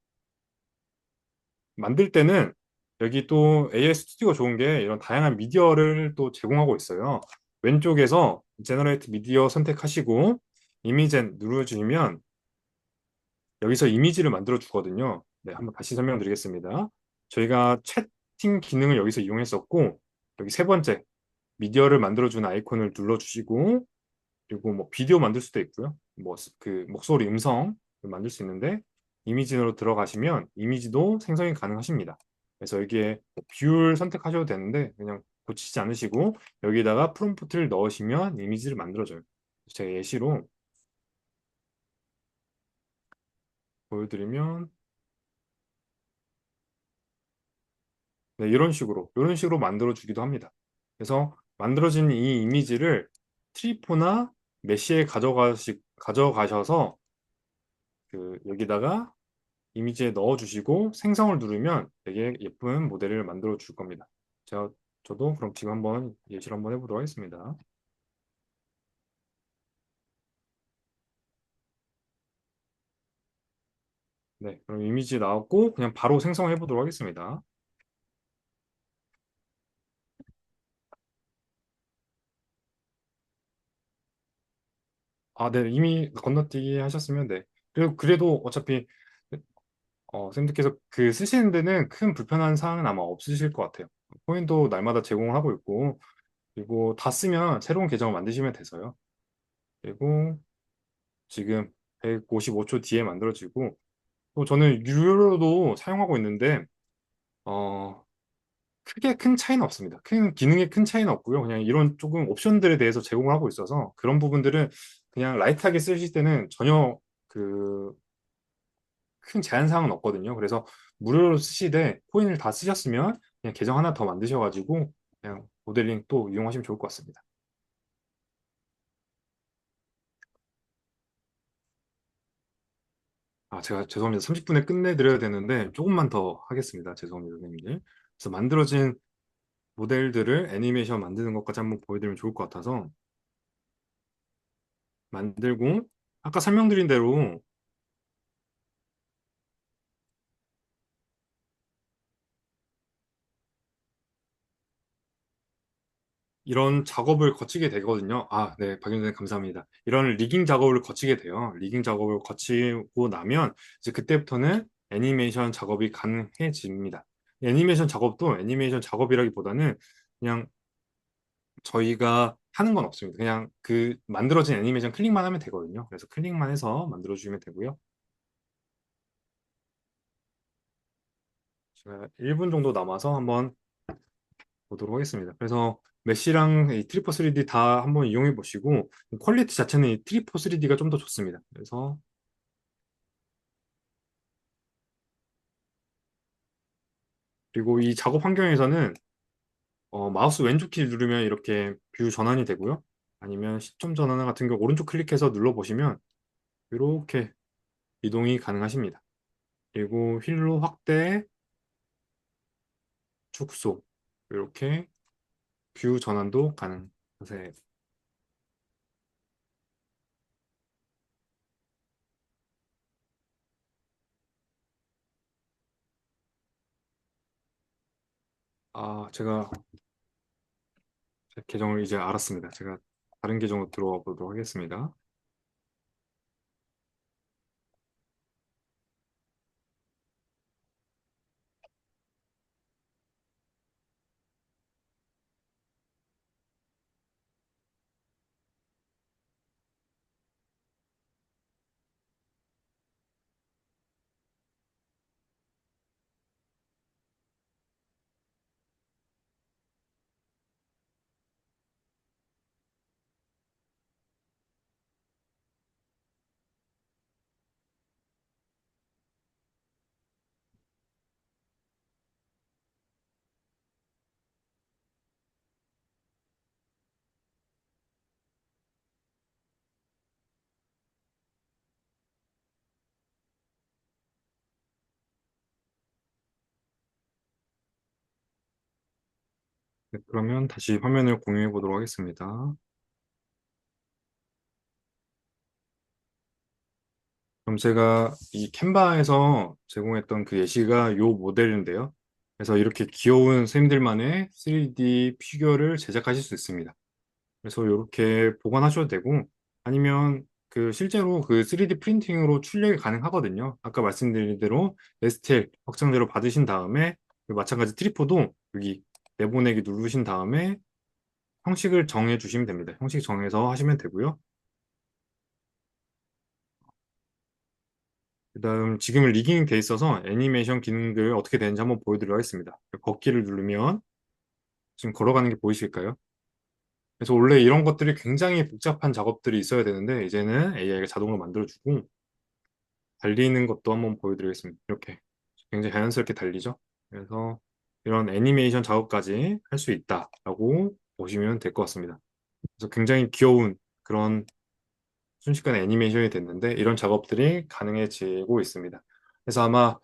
만들 때는 여기 또 AI 스튜디오가 좋은 게 이런 다양한 미디어를 또 제공하고 있어요. 왼쪽에서 제너레이트 미디어 선택하시고 이미젠 누르시면 여기서 이미지를 만들어 주거든요. 네, 한번 다시 설명드리겠습니다. 저희가 채팅 기능을 여기서 이용했었고 여기 세 번째 미디어를 만들어주는 아이콘을 눌러주시고 그리고 뭐 비디오 만들 수도 있고요. 뭐 목소리, 음성 만들 수 있는데 이미지로 들어가시면 이미지도 생성이 가능하십니다. 그래서 여기에 뭐 비율 선택하셔도 되는데 그냥 고치지 않으시고 여기다가 프롬프트를 넣으시면 이미지를 만들어줘요. 제가 예시로 보여드리면 네, 이런 식으로 만들어주기도 합니다. 그래서 만들어진 이 이미지를 트리포나 메시에 가져가셔서 여기다가 이미지에 넣어주시고 생성을 누르면 되게 예쁜 모델을 만들어 줄 겁니다. 제가 저도 그럼 지금 한번 예시를 한번 해보도록 하겠습니다. 네, 그럼 이미지 나왔고 그냥 바로 생성해 보도록 하겠습니다. 아, 네, 이미 건너뛰기 하셨으면 네. 그래도 어차피 쌤들께서 그 쓰시는 데는 큰 불편한 사항은 아마 없으실 것 같아요. 코인도 날마다 제공을 하고 있고, 그리고 다 쓰면 새로운 계정을 만드시면 돼서요. 그리고 지금 155초 뒤에 만들어지고, 또 저는 유료로도 사용하고 있는데, 어, 크게 큰 차이는 없습니다. 큰 기능에 큰 차이는 없고요. 그냥 이런 조금 옵션들에 대해서 제공을 하고 있어서 그런 부분들은 그냥 라이트하게 쓰실 때는 전혀 그 큰 제한사항은 없거든요. 그래서 무료로 쓰시되 코인을 다 쓰셨으면 그냥 계정 하나 더 만드셔가지고 그냥 모델링 또 이용하시면 좋을 것 같습니다. 아, 제가 죄송합니다. 30분에 끝내드려야 되는데 조금만 더 하겠습니다. 죄송합니다, 선생님들. 그래서 만들어진 모델들을 애니메이션 만드는 것까지 한번 보여드리면 좋을 것 같아서 만들고 아까 설명드린 대로 이런 작업을 거치게 되거든요. 아, 네, 박윤선님 감사합니다. 이런 리깅 작업을 거치게 돼요. 리깅 작업을 거치고 나면 이제 그때부터는 애니메이션 작업이 가능해집니다. 애니메이션 작업도 애니메이션 작업이라기보다는 그냥 저희가 하는 건 없습니다. 그냥 그 만들어진 애니메이션 클릭만 하면 되거든요. 그래서 클릭만 해서 만들어 주시면 되고요. 제가 1분 정도 남아서 한번 보도록 하겠습니다. 그래서 메시랑 이 트리포 3D 다 한번 이용해 보시고 퀄리티 자체는 이 트리포 3D가 좀 더 좋습니다. 그래서 그리고 이 작업 환경에서는 마우스 왼쪽 키 누르면 이렇게 뷰 전환이 되고요. 아니면 시점 전환 같은 경우 오른쪽 클릭해서 눌러 보시면 이렇게 이동이 가능하십니다. 그리고 휠로 확대, 축소 이렇게 뷰 전환도 가능하세요. 아, 제가 제 계정을 이제 알았습니다. 제가 다른 계정으로 들어와 보도록 하겠습니다. 네, 그러면 다시 화면을 공유해 보도록 하겠습니다. 그럼 제가 이 캔바에서 제공했던 그 예시가 요 모델인데요. 그래서 이렇게 귀여운 선생님들만의 3D 피규어를 제작하실 수 있습니다. 그래서 이렇게 보관하셔도 되고 아니면 그 실제로 그 3D 프린팅으로 출력이 가능하거든요. 아까 말씀드린 대로 STL 확장대로 받으신 다음에 그리고 마찬가지 트리포도 여기 내보내기 누르신 다음에 형식을 정해 주시면 됩니다. 형식 정해서 하시면 되고요. 그다음 지금 리깅이 돼 있어서 애니메이션 기능들 어떻게 되는지 한번 보여드리도록 하겠습니다. 걷기를 누르면 지금 걸어가는 게 보이실까요? 그래서 원래 이런 것들이 굉장히 복잡한 작업들이 있어야 되는데 이제는 AI가 자동으로 만들어주고 달리는 것도 한번 보여드리겠습니다. 이렇게 굉장히 자연스럽게 달리죠. 그래서 이런 애니메이션 작업까지 할 수 있다라고 보시면 될 것 같습니다. 그래서 굉장히 귀여운 그런 순식간에 애니메이션이 됐는데 이런 작업들이 가능해지고 있습니다. 그래서 아마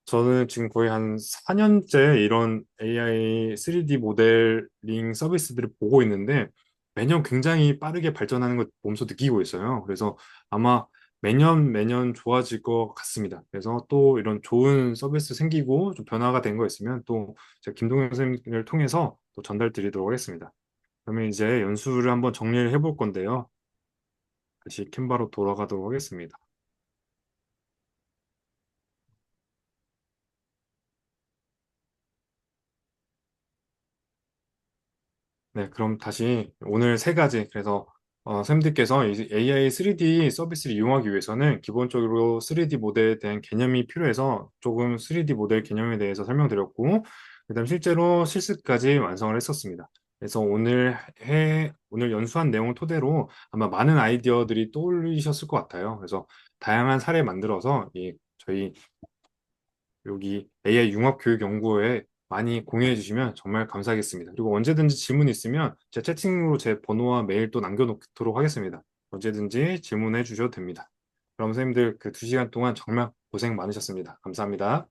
저는 지금 거의 한 4년째 이런 AI 3D 모델링 서비스들을 보고 있는데 매년 굉장히 빠르게 발전하는 걸 보면서 느끼고 있어요. 그래서 아마 매년 매년 좋아질 것 같습니다. 그래서 또 이런 좋은 서비스 생기고 좀 변화가 된 거 있으면 또 제가 김동현 선생님을 통해서 또 전달 드리도록 하겠습니다. 그러면 이제 연수를 한번 정리를 해볼 건데요. 다시 캔바로 돌아가도록 하겠습니다. 네, 그럼 다시 오늘 세 가지. 그래서 쌤들께서 이 AI 3D 서비스를 이용하기 위해서는 기본적으로 3D 모델에 대한 개념이 필요해서 조금 3D 모델 개념에 대해서 설명드렸고, 그다음 실제로 실습까지 완성을 했었습니다. 그래서 오늘 연수한 내용을 토대로 아마 많은 아이디어들이 떠올리셨을 것 같아요. 그래서 다양한 사례 만들어서 저희 여기 AI 융합교육연구소에 많이 공유해 주시면 정말 감사하겠습니다. 그리고 언제든지 질문 있으면 제 채팅으로 제 번호와 메일 또 남겨놓도록 하겠습니다. 언제든지 질문해 주셔도 됩니다. 그럼 선생님들 그 2시간 동안 정말 고생 많으셨습니다. 감사합니다.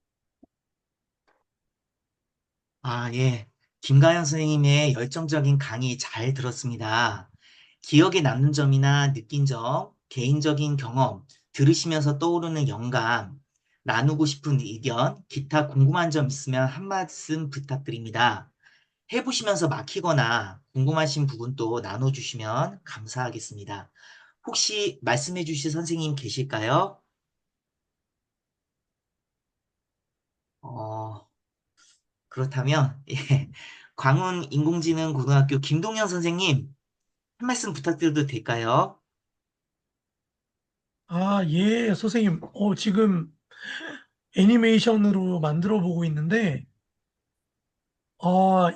아, 예. 김가연 선생님의 열정적인 강의 잘 들었습니다. 기억에 남는 점이나 느낀 점, 개인적인 경험, 들으시면서 떠오르는 영감, 나누고 싶은 의견, 기타 궁금한 점 있으면 한 말씀 부탁드립니다. 해보시면서 막히거나 궁금하신 부분도 나눠주시면 감사하겠습니다. 혹시 말씀해 주실 선생님 계실까요? 어, 그렇다면, 예. 광운 인공지능고등학교 김동현 선생님, 한 말씀 부탁드려도 될까요? 아, 예, 선생님. 지금 애니메이션으로 만들어 보고 있는데,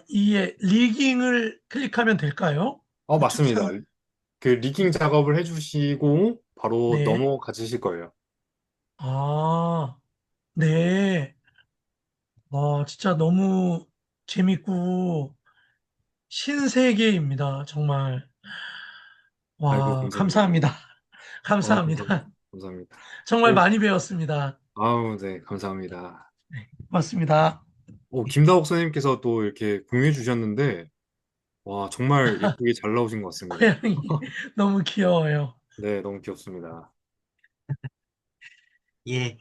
이게 리깅을 클릭하면 될까요? 우측 맞습니다. 그 리깅 작업을 해주시고 바로 네. 넘어가실 거예요. 아, 네. 진짜 너무 재밌고 신세계입니다. 정말. 아이고, 와, 감사합니다. 감사합니다. 감사합니다. 감사합니다. 감사합니다. 정말 오, 많이 배웠습니다. 아우, 네, 감사합니다. 네, 고맙습니다. 김다옥 선생님께서 또 이렇게 공유해 주셨는데, 와, 정말 예쁘게 잘 나오신 것 같습니다. 고양이 너무 귀여워요. 네, 너무 귀엽습니다. 예,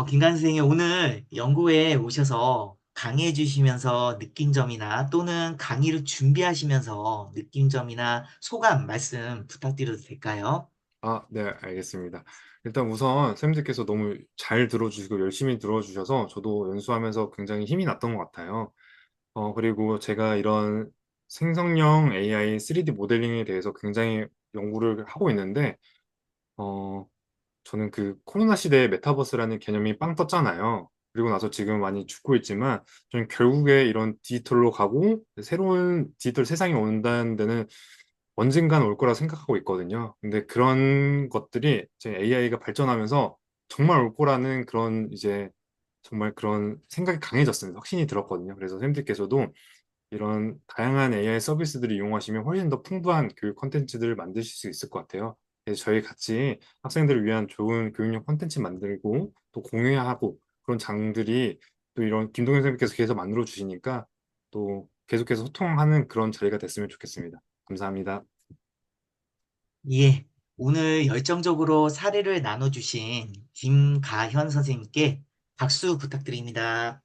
김관 선생님 오늘 연구회에 오셔서 강의해 주시면서 느낀 점이나 또는 강의를 준비하시면서 느낀 점이나 소감 말씀 부탁드려도 될까요? 네, 알겠습니다. 일단 우선 선생님들께서 너무 잘 들어주시고 열심히 들어주셔서 저도 연수하면서 굉장히 힘이 났던 것 같아요. 그리고 제가 이런 생성형 AI 3D 모델링에 대해서 굉장히 연구를 하고 있는데, 어, 저는 그 코로나 시대에 메타버스라는 개념이 빵 떴잖아요. 그리고 나서 지금 많이 죽고 있지만, 저는 결국에 이런 디지털로 가고, 새로운 디지털 세상이 온다는 데는 언젠간 올 거라 생각하고 있거든요. 근데 그런 것들이 제 AI가 발전하면서 정말 올 거라는 그런 이제 정말 그런 생각이 강해졌습니다. 확신이 들었거든요. 그래서 선생님들께서도 이런 다양한 AI 서비스들을 이용하시면 훨씬 더 풍부한 교육 콘텐츠들을 만드실 수 있을 것 같아요. 그래서 저희 같이 학생들을 위한 좋은 교육용 콘텐츠 만들고 또 공유하고 그런 장들이 또 이런 김동현 선생님께서 계속 만들어 주시니까 또 계속해서 소통하는 그런 자리가 됐으면 좋겠습니다. 감사합니다. 예, 오늘 열정적으로 사례를 나눠주신 김가현 선생님께 박수 부탁드립니다.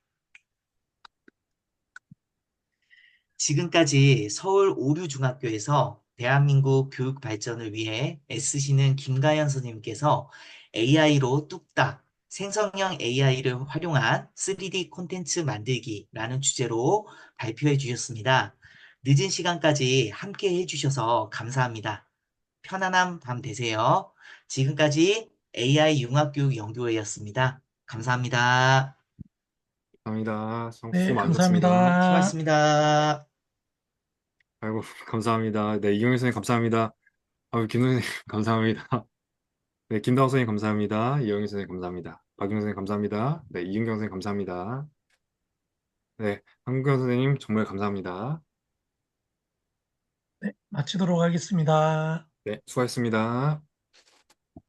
지금까지 서울 오류중학교에서 대한민국 교육 발전을 위해 애쓰시는 김가연 선생님께서 AI로 뚝딱 생성형 AI를 활용한 3D 콘텐츠 만들기라는 주제로 발표해 주셨습니다. 늦은 시간까지 함께 해주셔서 감사합니다. 편안한 밤 되세요. 지금까지 AI 융합교육 연구회였습니다. 감사합니다. 감사합니다. 수고 네, 많으셨습니다. 감사합니다. 수고하셨습니다. 아이고, 감사합니다. 네, 이경희 선생님 감사합니다. 김 선생님 감사합니다. 네, 김다호 선생님 감사합니다. 이영희 선생님 감사합니다. 박윤 선생님 감사합니다. 네, 이윤경 선생님 감사합니다. 네, 한국경 선생님 정말 감사합니다. 네, 마치도록 하겠습니다. 네, 수고하셨습니다.